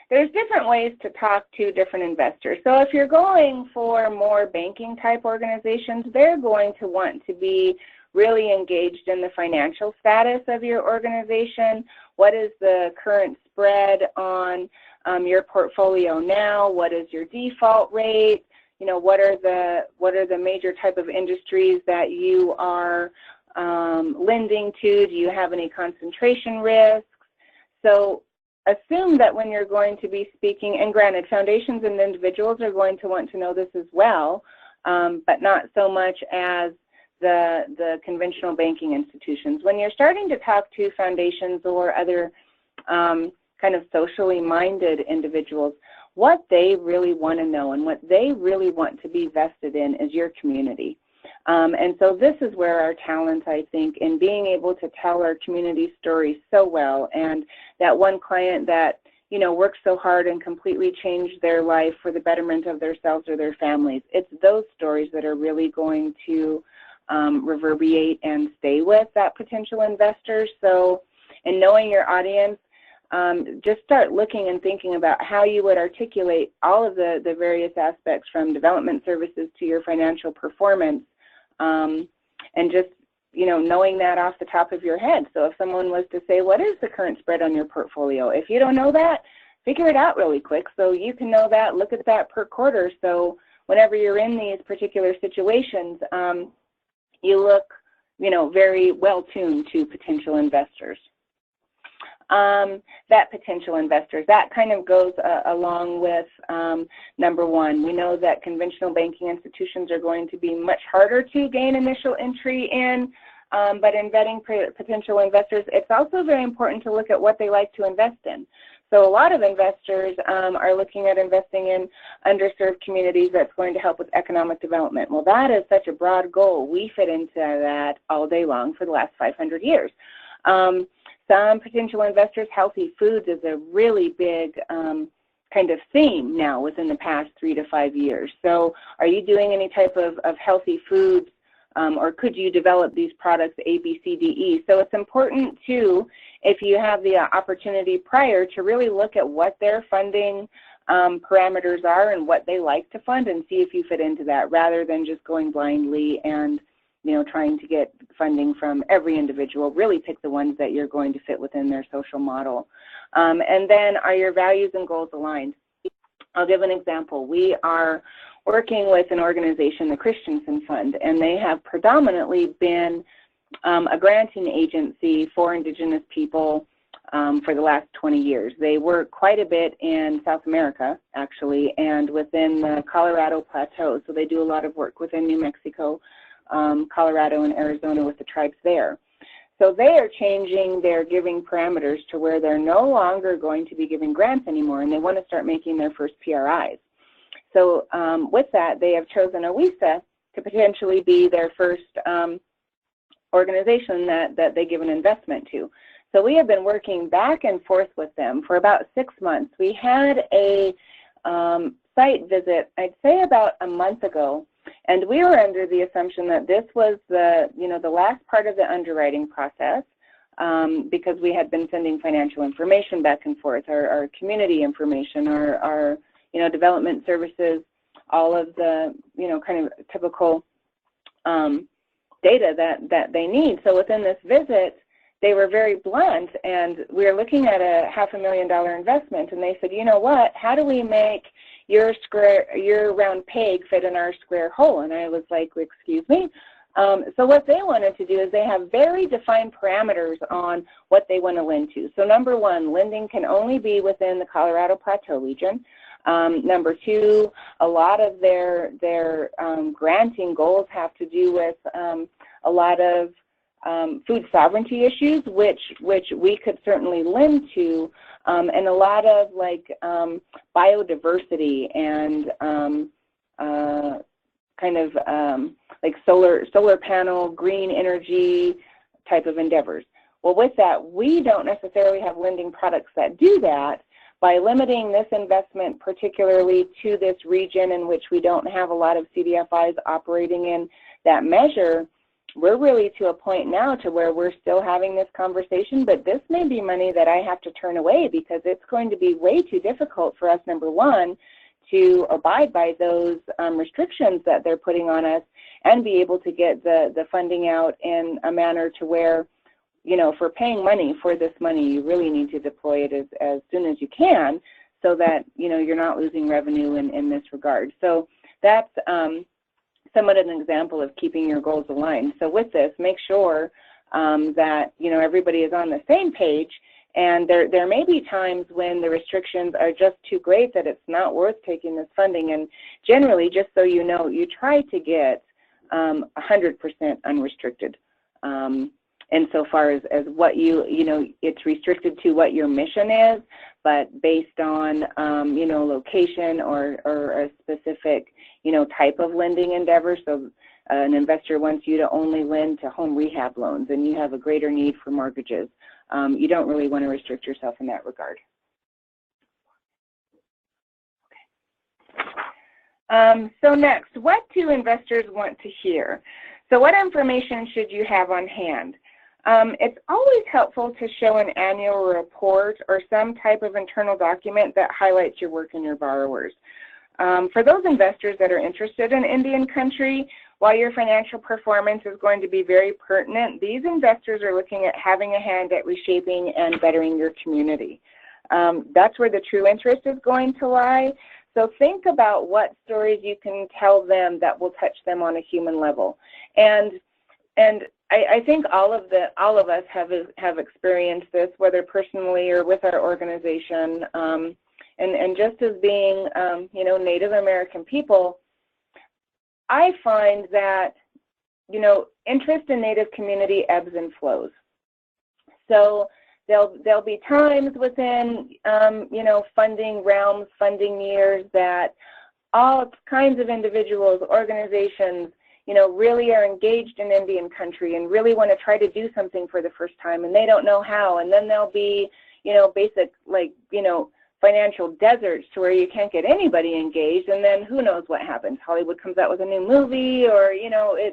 there's different ways to talk to different investors. So if you're going for more banking type organizations, they're going to want to be really engaged in the financial status of your organization. What is the current spread on your portfolio now? What is your default rate? What are the major type of industries that you are lending to? Do you have any concentration risks? So assume that when you're going to be speaking, and granted, foundations and individuals are going to want to know this as well, but not so much as the conventional banking institutions. When you're starting to talk to foundations or other kind of socially minded individuals, what they really want to know and what they really want to be vested in is your community. And so this is where our talent, I think, in being able to tell our community stories so well, and that one client that worked so hard and completely changed their life for the betterment of themselves or their families, it's those stories that are really going to reverberate and stay with that potential investor. So in knowing your audience, just start looking and thinking about how you would articulate all of the various aspects, from development services to your financial performance, and just knowing that off the top of your head. So if someone was to say, what is the current spread on your portfolio? If you don't know that, figure it out really quick so you can know that. Look at that per quarter, so whenever you're in these particular situations, you look very well tuned to potential investors. That potential investors, that kind of goes along with number one. We know that conventional banking institutions are going to be much harder to gain initial entry in, but in vetting potential investors, it's also very important to look at what they like to invest in. So a lot of investors are looking at investing in underserved communities that's going to help with economic development. Well, that is such a broad goal. We fit into that all day long for the last 500 years. Some potential investors, healthy foods is a really big kind of theme now within the past 3 to 5 years. So are you doing any type of healthy foods, or could you develop these products A, B, C, D, E? So it's important too, if you have the opportunity prior, to really look at what their funding parameters are and what they like to fund, and see if you fit into that, rather than just going blindly and trying to get funding from every individual. Really pick the ones that you're going to fit within their social model. And then, are your values and goals aligned? I'll give an example. We are working with an organization, the Christensen Fund, and they have predominantly been a granting agency for Indigenous people for the last 20 years. They work quite a bit in South America, actually, and within the Colorado Plateau. So they do a lot of work within New Mexico, Colorado, and Arizona with the tribes there. So they are changing their giving parameters to where they're no longer going to be giving grants anymore, and they want to start making their first PRIs. So with that, they have chosen OESA to potentially be their first organization that they give an investment to. So we have been working back and forth with them for about 6 months. We had a site visit, I'd say about a month ago, and we were under the assumption that this was the last part of the underwriting process, because we had been sending financial information back and forth, our community information, our development services, all of the kind of typical data that they need. So within this visit, they were very blunt, and we were looking at a $500,000 investment, and they said, you know what, how do we make your round peg fit in our square hole? And I was like, excuse me? So what they wanted to do is they have very defined parameters on what they want to lend to. So number one, lending can only be within the Colorado Plateau region. Number two, a lot of their granting goals have to do with a lot of food sovereignty issues, which we could certainly lend to, and a lot of like biodiversity and like solar panel, green energy type of endeavors. Well, with that, we don't necessarily have lending products that do that. By limiting this investment particularly to this region in which we don't have a lot of CDFIs operating in that measure, we're really to a point now to where we're still having this conversation, but this may be money that I have to turn away because it's going to be way too difficult for us, number one, to abide by those restrictions that they're putting on us and be able to get the funding out in a manner to where, if we're paying money for this money, you really need to deploy it as soon as you can so that, you're not losing revenue in this regard. So that's somewhat an example of keeping your goals aligned. So with this, make sure that, everybody is on the same page, and there may be times when the restrictions are just too great that it's not worth taking this funding. And generally, just so you know, you try to get 100% unrestricted. Insofar as what it's restricted to what your mission is, but based on, location or a specific, type of lending endeavor. So an investor wants you to only lend to home rehab loans and you have a greater need for mortgages. You don't really want to restrict yourself in that regard. So next, what do investors want to hear? So what information should you have on hand? It's always helpful to show an annual report or some type of internal document that highlights your work and your borrowers. For those investors that are interested in Indian country, while your financial performance is going to be very pertinent, these investors are looking at having a hand at reshaping and bettering your community. That's where the true interest is going to lie. So think about what stories you can tell them that will touch them on a human level. And I think all of us have experienced this, whether personally or with our organization. And just as being, Native American people, I find that, interest in Native community ebbs and flows. So there'll be times within, funding realms, funding years that all kinds of individuals, organizations, really are engaged in Indian country and really want to try to do something for the first time, and they don't know how. And then there'll be, basic, financial deserts to where you can't get anybody engaged, and then who knows what happens. Hollywood comes out with a new movie, or,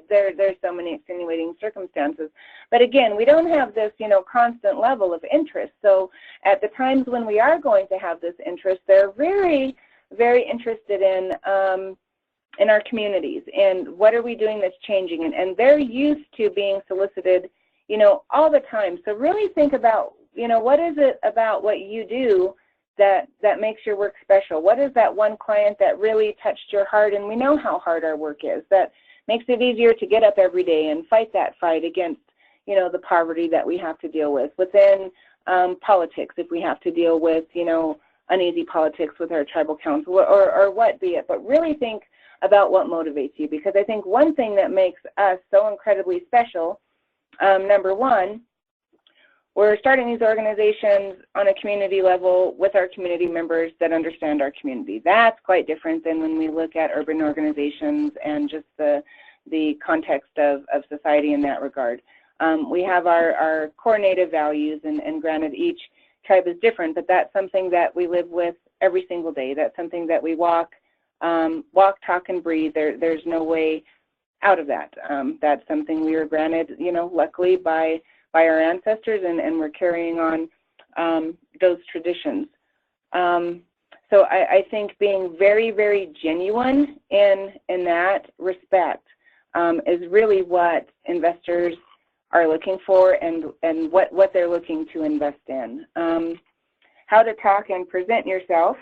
there's so many extenuating circumstances. But again, we don't have this, constant level of interest. So at the times when we are going to have this interest, they're very, very interested in our communities and what are we doing that's changing. And they're used to being solicited, all the time. So really think about, what is it about what you do that makes your work special? What is that one client that really touched your heart? And we know how hard our work is. That makes it easier to get up every day and fight that fight against, the poverty that we have to deal with. Within politics if we have to deal with, you know, uneasy politics with our tribal council or what be it, but really think about what motivates you, because I think one thing that makes us so incredibly special, number one, we're starting these organizations on a community level with our community members that understand our community. That's quite different than when we look at urban organizations and just the context of society in that regard. We have our core native values, and granted each tribe is different, but that's something that we live with every single day. That's something that we walk, talk, and breathe. There's no way out of that. That's something we were granted, you know, luckily by our ancestors, and we're carrying on those traditions. So I think being very, very genuine in that respect is really what investors are looking for, and what they're looking to invest in. How to talk and present yourself.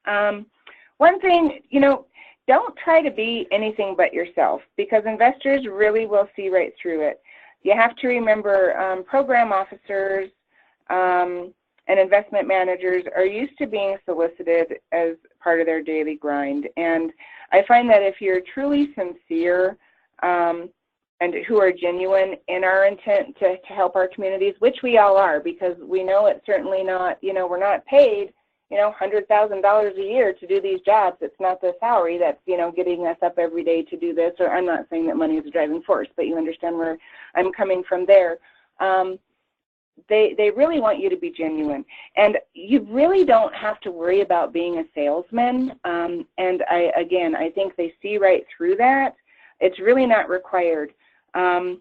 One thing, you know, don't try to be anything but yourself, because investors really will see right through it. You have to remember program officers and investment managers are used to being solicited as part of their daily grind. And I find that if you're truly sincere and who are genuine in our intent to help our communities, which we all are, because we know it's certainly not, you know, we're not paid, you know, $100,000 a year to do these jobs. It's not the salary that's, you know, getting us up every day to do this. Or I'm not saying that money is a driving force, but you understand where I'm coming from there. They really want you to be genuine, and you really don't have to worry about being a salesman. And I think they see right through that. It's really not required. And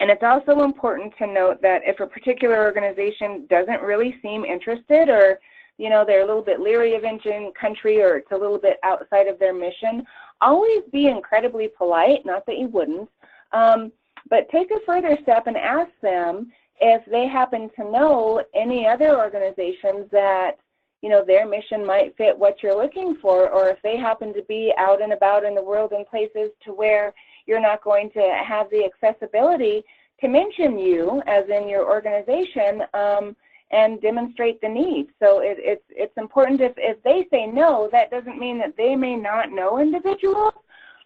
it's also important to note that if a particular organization doesn't really seem interested, or, you know, they're a little bit leery of Indian country, or it's a little bit outside of their mission, always be incredibly polite, not that you wouldn't, but take a further step and ask them if they happen to know any other organizations that, you know, their mission might fit what you're looking for, or if they happen to be out and about in the world in places to where you're not going to have the accessibility to mention you as in your organization and demonstrate the need. So it's important if they say no, that doesn't mean that they may not know individuals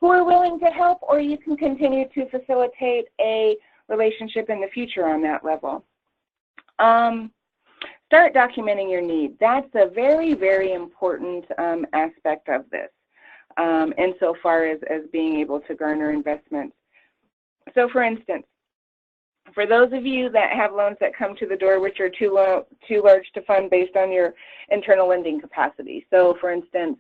who are willing to help, or you can continue to facilitate a relationship in the future on that level. Start documenting your need. That's a very, very important aspect of this, insofar as being able to garner investments. So for instance, for those of you that have loans that come to the door which are too large to fund based on your internal lending capacity. So for instance,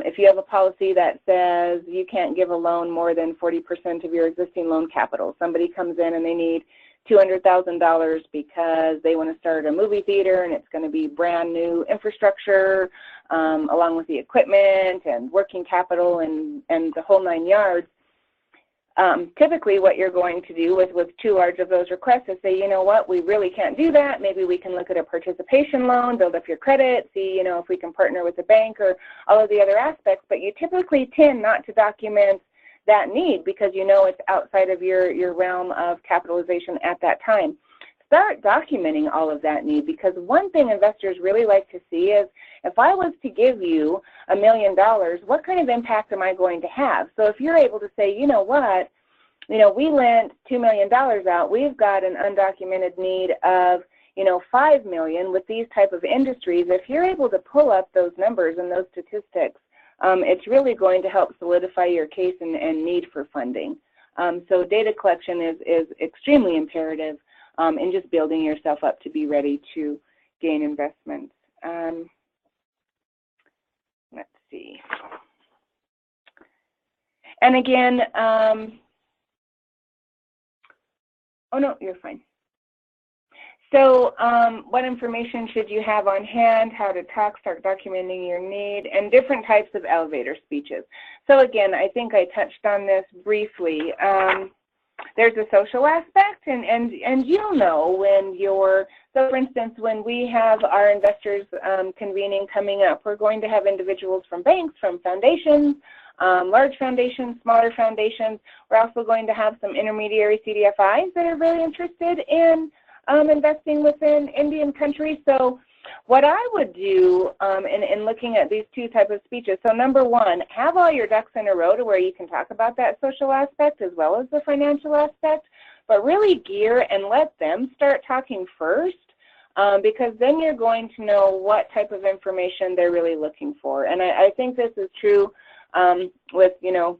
if you have a policy that says you can't give a loan more than 40% of your existing loan capital, somebody comes in and they need $200,000 because they want to start a movie theater and it's going to be brand new infrastructure along with the equipment and working capital and the whole 9 yards. Typically what you're going to do with too large of those requests is say, you know what, we really can't do that. Maybe we can look at a participation loan, build up your credit, see, you know, if we can partner with the bank or all of the other aspects. But you typically tend not to document that need because you know it's outside of your realm of capitalization at that time. Start documenting all of that need, because one thing investors really like to see is, if I was to give you $1 million, what kind of impact am I going to have? So if you're able to say, you know what, you know, we lent $2 million out, we've got an undocumented need of, you know, $5 million with these type of industries. If you're able to pull up those numbers and those statistics, it's really going to help solidify your case and need for funding. So data collection is extremely imperative in just building yourself up to be ready to gain investments. Let's see. And again, oh no, you're fine. So what information should you have on hand, how to talk, start documenting your need, and different types of elevator speeches. So again, I think I touched on this briefly. There's a social aspect, and you'll know when you're, so for instance, when we have our investors convening coming up, we're going to have individuals from banks, from foundations, large foundations, smaller foundations. We're also going to have some intermediary CDFIs that are really interested in investing within Indian country. So what I would do in looking at these two types of speeches, so number one, have all your ducks in a row to where you can talk about that social aspect as well as the financial aspect, but really gear and let them start talking first, because then you're going to know what type of information they're really looking for. And I think this is true with, you know,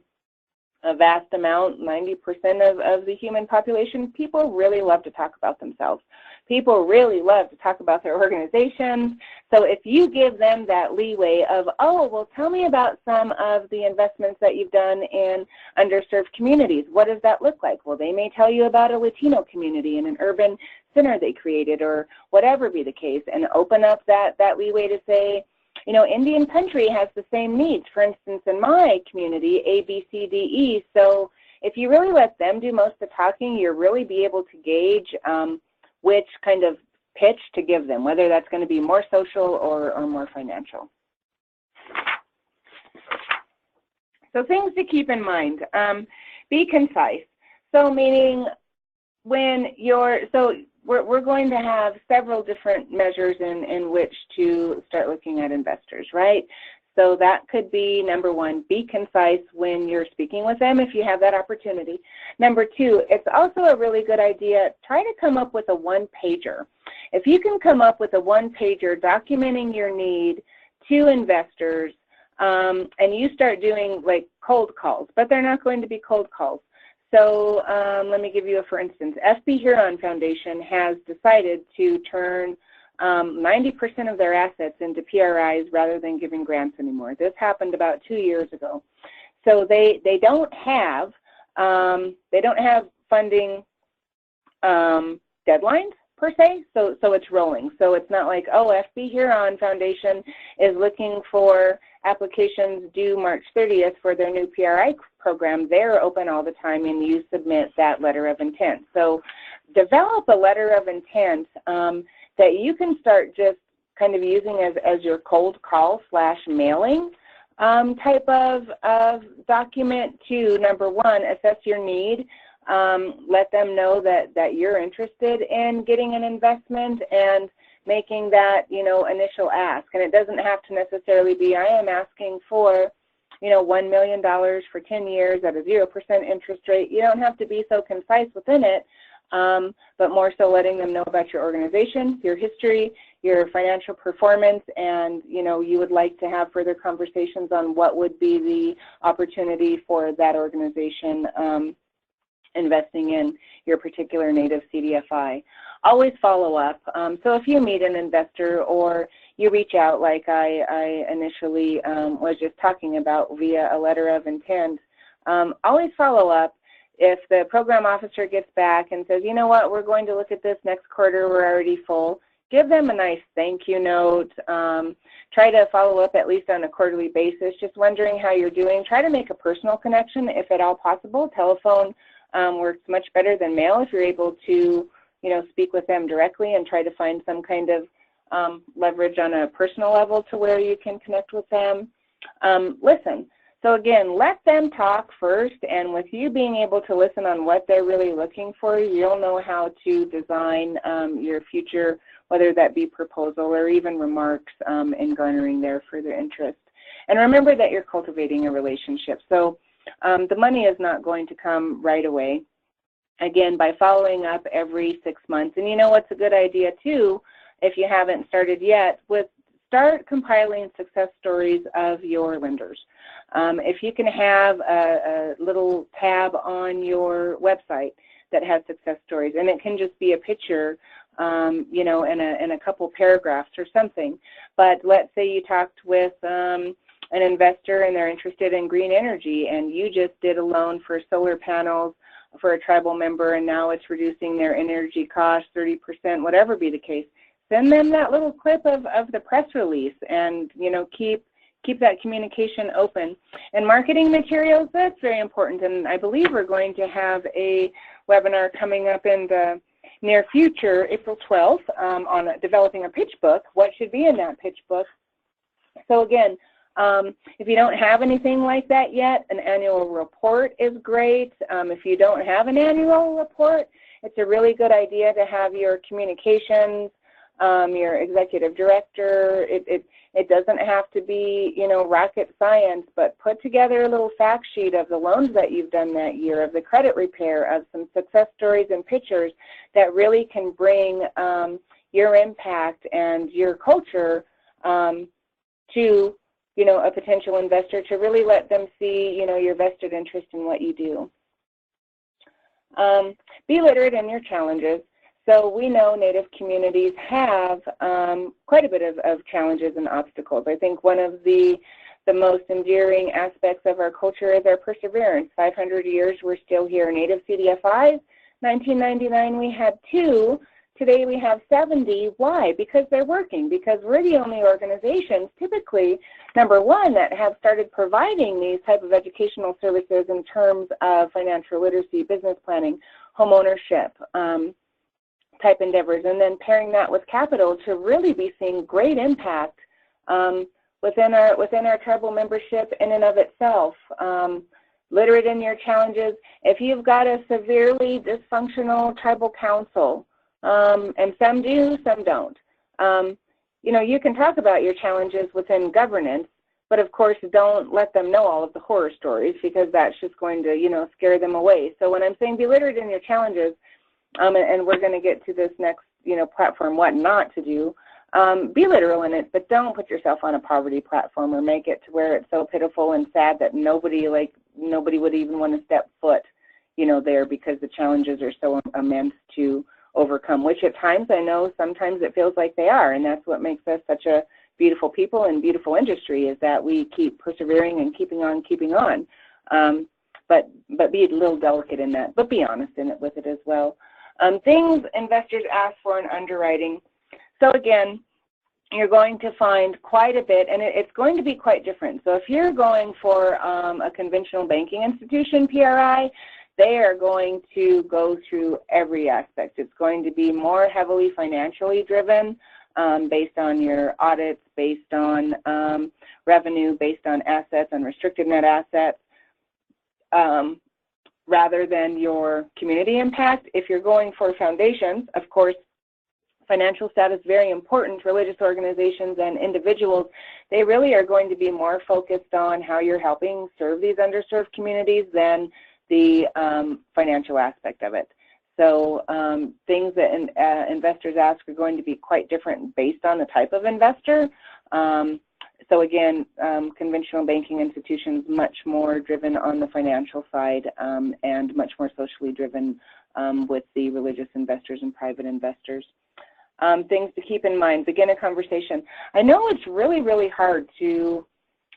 a vast amount, 90% of the human population. People really love to talk about themselves. People really love to talk about their organizations. So if you give them that leeway of, oh, well, tell me about some of the investments that you've done in underserved communities. What does that look like? Well, they may tell you about a Latino community in an urban center they created, or whatever be the case, and open up that leeway to say, you know, Indian country has the same needs. For instance, in my community, A, B, C, D, E. So if you really let them do most of the talking, you'll really be able to gauge which kind of pitch to give them, whether that's going to be more social or more financial. So things to keep in mind. Be concise. So meaning when you're, so we're going to have several different measures in which to start looking at investors, right? So that could be, number one, be concise when you're speaking with them if you have that opportunity. Number two, it's also a really good idea, try to come up with a one-pager. If you can come up with a one-pager documenting your need to investors, and you start doing like cold calls, but they're not going to be cold calls. So let me give you a for instance. FB Huron Foundation has decided to turn 90% of their assets into PRIs rather than giving grants anymore. This happened about 2 years ago. So they don't have funding deadlines per se, so it's rolling. So it's not like, oh, FB Huron Foundation is looking for applications due March 30th for their new PRI program. They're open all the time, and you submit that letter of intent. So develop a letter of intent that you can start just kind of using as your cold call / mailing type of document to, number one, assess your need. Let them know that you're interested in getting an investment and making that, you know, initial ask. And it doesn't have to necessarily be, I am asking for, you know, $1 million for 10 years at a 0% interest rate. You don't have to be so concise within it, but more so letting them know about your organization, your history, your financial performance, and, you know, you would like to have further conversations on what would be the opportunity for that organization investing in your particular native CDFI. Always follow up. So if you meet an investor or you reach out like I initially was just talking about via a letter of intent, always follow up. If the program officer gets back and says, you know what, we're going to look at this next quarter, we're already full, give them a nice thank you note. Try to follow up at least on a quarterly basis, just wondering how you're doing. Try to make a personal connection if at all possible. Telephone works much better than mail if you're able to, you know, speak with them directly and try to find some kind of leverage on a personal level to where you can connect with them. Listen. So again, let them talk first, and with you being able to listen on what they're really looking for, you'll know how to design your future, whether that be proposal or even remarks in garnering their further interest. And remember that you're cultivating a relationship. So the money is not going to come right away. Again, by following up every 6 months. And you know what's a good idea too, if you haven't started yet, start compiling success stories of your lenders. If you can have a little tab on your website that has success stories, and it can just be a picture, you know, in a couple paragraphs or something. But let's say you talked with an investor and they're interested in green energy, and you just did a loan for solar panels for a tribal member, and now it's reducing their energy costs 30%, whatever be the case. Send them that little clip of the press release, and, you know, keep that communication open. And marketing materials, that's very important. And I believe we're going to have a webinar coming up in the near future, April 12th, on developing a pitch book, what should be in that pitch book. So again, if you don't have anything like that yet, an annual report is great. If you don't have an annual report, it's a really good idea to have your communications, your executive director. It doesn't have to be, you know, rocket science, but put together a little fact sheet of the loans that you've done that year, of the credit repair, of some success stories and pictures that really can bring your impact and your culture to, you know, a potential investor, to really let them see, you know, your vested interest in what you do. Be literate in your challenges. So we know Native communities have quite a bit of challenges and obstacles. I think one of the most endearing aspects of our culture is our perseverance. 500 years, we're still here. Native CDFIs, 1999 we had 2. Today we have 70. Why? Because they're working, because we're the only organizations, typically, number one, that have started providing these type of educational services in terms of financial literacy, business planning, home ownership, type endeavors, and then pairing that with capital to really be seeing great impact within our tribal membership in and of itself. Literate in your challenges. If you've got a severely dysfunctional tribal council, and some do, some don't, you know, you can talk about your challenges within governance, but of course don't let them know all of the horror stories, because that's just going to, you know, scare them away. So when I'm saying be literate in your challenges, and we're going to get to this next, you know, platform, what not to do. Be literal in it, but don't put yourself on a poverty platform or make it to where it's so pitiful and sad that nobody would even want to step foot, you know, there, because the challenges are so immense to overcome, which at times I know sometimes it feels like they are, and that's what makes us such a beautiful people and beautiful industry, is that we keep persevering and keeping on. But be a little delicate in that, but be honest in it with it as well. Things investors ask for in underwriting. So again, you're going to find quite a bit, and it's going to be quite different. So if you're going for a conventional banking institution, PRI, they are going to go through every aspect. It's going to be more heavily financially driven, based on your audits, based on revenue, based on assets, unrestricted net assets, rather than your community impact. If you're going for foundations, of course, financial status is very important. Religious organizations and individuals, they really are going to be more focused on how you're helping serve these underserved communities than the financial aspect of it. So things that investors ask are going to be quite different based on the type of investor. So again, conventional banking institutions much more driven on the financial side, and much more socially driven with the religious investors and private investors. Things to keep in mind, begin a conversation. I know it's really, really hard to,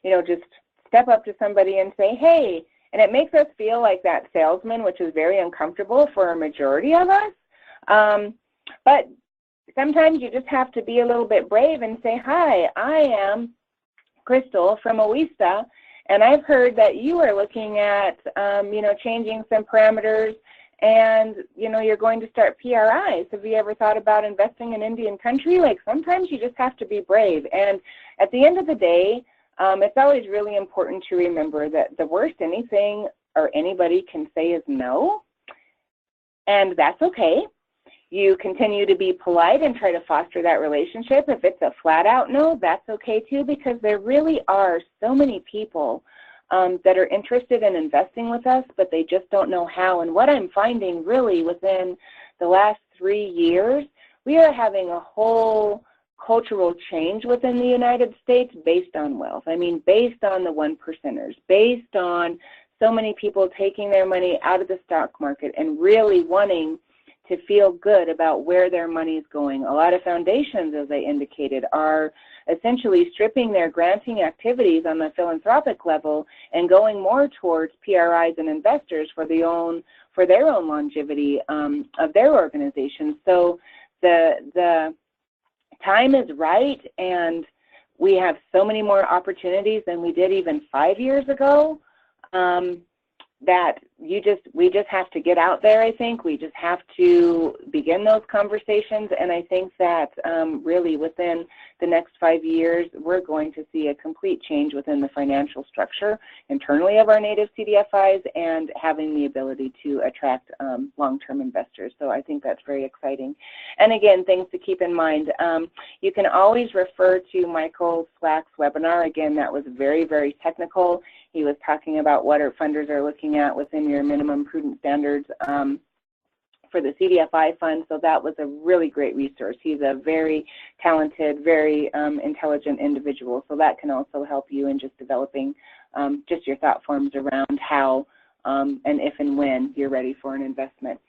you know, just step up to somebody and say, hey, and it makes us feel like that salesman, which is very uncomfortable for a majority of us. But sometimes you just have to be a little bit brave and say, hi, I am Crystal from Owista, and I've heard that you are looking at, you know, changing some parameters, and, you know, you're going to start PRIs. Have you ever thought about investing in Indian country? Like, sometimes you just have to be brave. And at the end of the day, it's always really important to remember that the worst anything or anybody can say is no, and that's okay. You continue to be polite and try to foster that relationship. If it's a flat-out no, that's okay too, because there really are so many people that are interested in investing with us, but they just don't know how. And what I'm finding really within the last 3 years, we are having a whole cultural change within the United States based on wealth. I mean, based on the 1%ers, based on so many people taking their money out of the stock market and really wanting to feel good about where their money is going. A lot of foundations, as I indicated, are essentially stripping their granting activities on the philanthropic level and going more towards PRIs and investors for their own longevity of their organizations. So the time is right, and we have so many more opportunities than we did even 5 years ago, that we just have to get out there, I think. We just have to begin those conversations, and I think that really within the next 5 years, we're going to see a complete change within the financial structure internally of our native CDFIs and having the ability to attract long-term investors. So I think that's very exciting. And again, things to keep in mind. You can always refer to Michael Slack's webinar. Again, that was very, very technical. He was talking about what our funders are looking at within your minimum prudent standards for the CDFI fund, so that was a really great resource. He's a very talented, very intelligent individual, so that can also help you in just developing just your thought forms around how and if and when you're ready for an investment.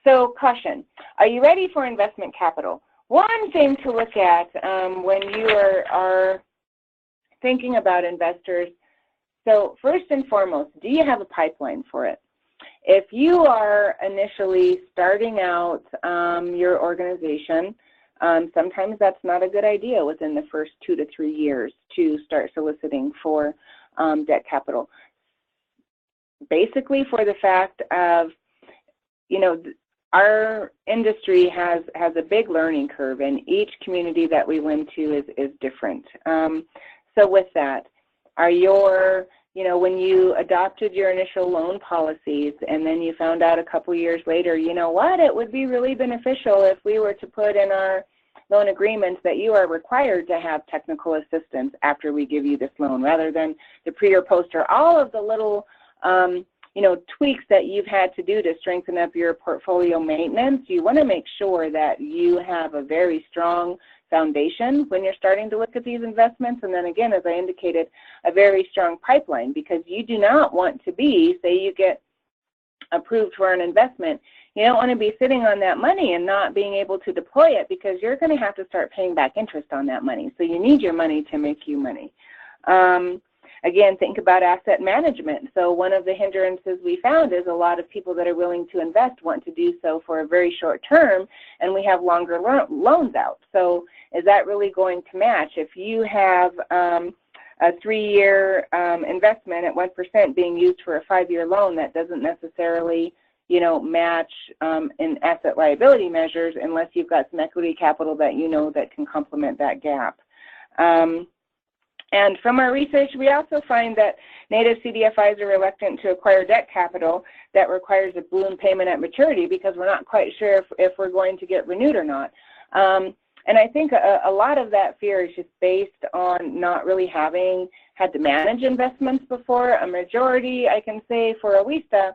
So caution, are you ready for investment capital? One thing to look at when you are thinking about investors, so first and foremost, do you have a pipeline for it? If you are initially starting out your organization, sometimes that's not a good idea within the first 2 to 3 years to start soliciting for debt capital. Basically for the fact of, you know, our industry has a big learning curve, and each community that we went to is different. So with that, you know, when you adopted your initial loan policies and then you found out a couple years later, you know what, it would be really beneficial if we were to put in our loan agreements that you are required to have technical assistance after we give you this loan, rather than the pre or post or all of the little, you know, tweaks that you've had to do to strengthen up your portfolio maintenance. You want to make sure that you have a very strong foundation when you're starting to look at these investments, and then again, as I indicated, a very strong pipeline, because you do not want to be, say you get approved for an investment, you don't want to be sitting on that money and not being able to deploy it, because you're going to have to start paying back interest on that money. So you need your money to make you money. Again, think about asset management. So one of the hindrances we found is a lot of people that are willing to invest want to do so for a very short term, and we have longer loans out. So is that really going to match? If you have a 3-year investment at 1% being used for a 5-year loan, that doesn't necessarily, you know, match in asset liability measures unless you've got some equity capital that you know that can complement that gap. And from our research, we also find that native CDFIs are reluctant to acquire debt capital that requires a balloon payment at maturity, because we're not quite sure if we're going to get renewed or not. And I think a lot of that fear is just based on not really having had to manage investments before. A majority, I can say for Awista,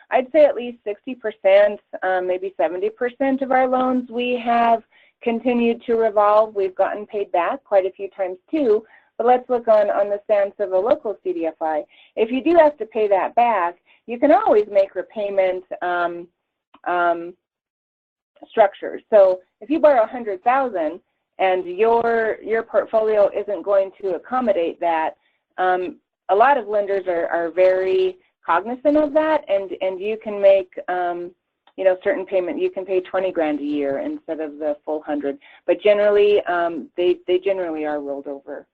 I'd say at least 60%, maybe 70% of our loans we have continued to revolve. We've gotten paid back quite a few times too. But let's look on the stance of a local CDFI. If you do have to pay that back, you can always make repayment structures. So if you borrow $100,000 and your portfolio isn't going to accommodate that, a lot of lenders are very cognizant of that, and you can make you know, certain payment. You can pay $20,000 a year instead of the full 100. But generally, they generally are rolled over.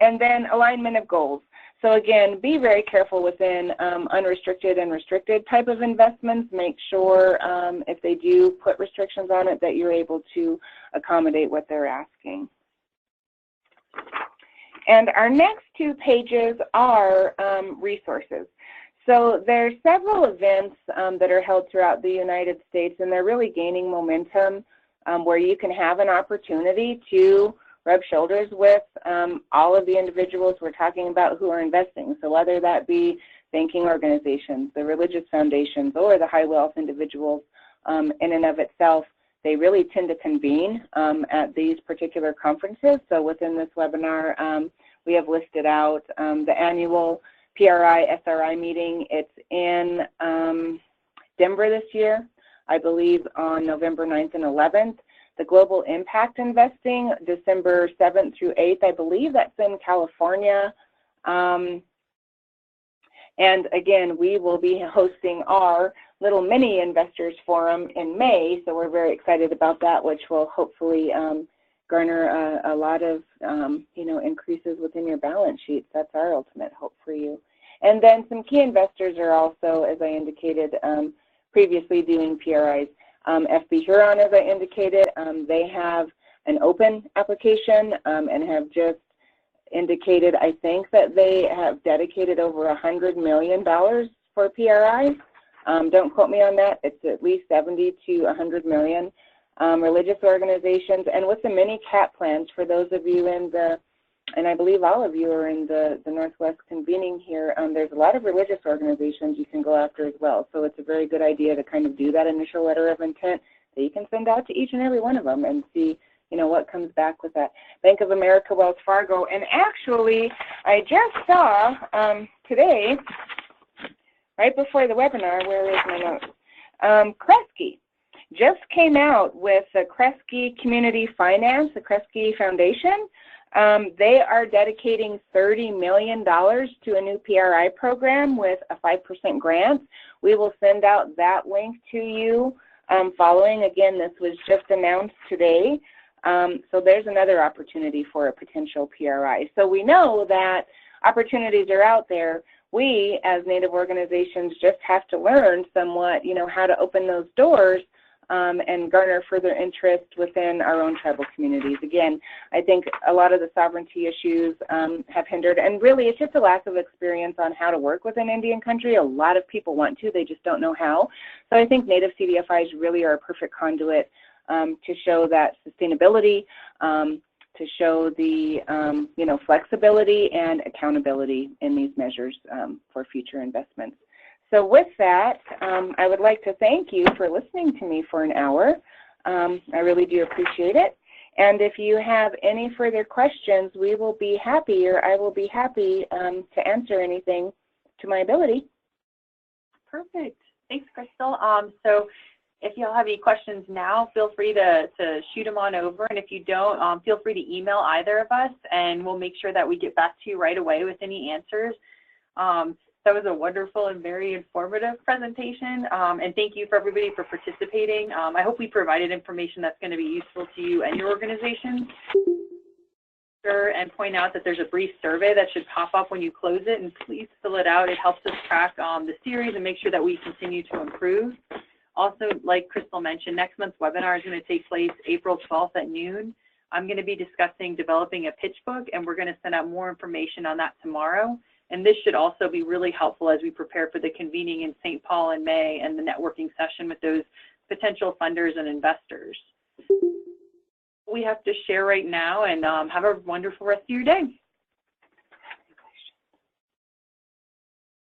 And then alignment of goals. So again, be very careful within unrestricted and restricted type of investments. Make sure if they do put restrictions on it that you're able to accommodate what they're asking. And our next 2 pages are resources. So there's several events that are held throughout the United States, and they're really gaining momentum where you can have an opportunity to rub shoulders with all of the individuals we're talking about who are investing. So whether that be banking organizations, the religious foundations, or the high wealth individuals in and of itself, they really tend to convene at these particular conferences. So within this webinar, we have listed out the annual PRI-SRI meeting. It's in Denver this year, I believe on November 9th and 11th. The Global Impact Investing, December 7th through 8th, I believe that's in California. And again, we will be hosting our little mini investors forum in May, so we're very excited about that, which will hopefully garner a lot of you know, increases within your balance sheets. That's our ultimate hope for you. And then some key investors are also, as I indicated previously, doing PRIs. FB Huron, as I indicated, they have an open application and have just indicated, I think, that they have dedicated over $100 million for PRIs. Don't quote me on that. It's at least 70 to 100 million. Religious organizations, and with the mini CAP plans, for those of you in the, and I believe all of you are in the Northwest convening here, there's a lot of religious organizations you can go after as well. So it's a very good idea to kind of do that initial letter of intent that you can send out to each and every one of them and see, you know, what comes back with that. Bank of America, Wells Fargo, and actually I just saw today, right before the webinar, where is my note? Kresge just came out with the Kresge Community Finance, the Kresge Foundation. They are dedicating $30 million to a new PRI program with a 5% grant. We will send out that link to you following. Again, this was just announced today. So there's another opportunity for a potential PRI. So we know that opportunities are out there. We, as Native organizations, just have to learn somewhat, you know, how to open those doors and garner further interest within our own tribal communities. Again, I think a lot of the sovereignty issues have hindered, and really it's just a lack of experience on how to work within Indian country. A lot of people want to, they just don't know how. So I think Native CDFIs really are a perfect conduit to show that sustainability, to show the you know, flexibility and accountability in these measures for future investments. So with that, I would like to thank you for listening to me for an hour. I really do appreciate it. And if you have any further questions, we will be happy, or I will be happy to answer anything to my ability. Perfect. Thanks, Crystal. So if y'all have any questions now, feel free to shoot them on over. And if you don't, feel free to email either of us, and we'll make sure that we get back to you right away with any answers. That was a wonderful and very informative presentation, and thank you for everybody for participating. I hope we provided information that's going to be useful to you and your organization. And point out that there's a brief survey that should pop up when you close it, and please fill it out. It helps us track the series and make sure that we continue to improve. Also, like Crystal mentioned, next month's webinar is going to take place April 12th at noon. I'm going to be discussing developing a pitch book, and we're going to send out more information on that tomorrow. And this should also be really helpful as we prepare for the convening in St. Paul in May and the networking session with those potential funders and investors. We have to share right now, and have a wonderful rest of your day.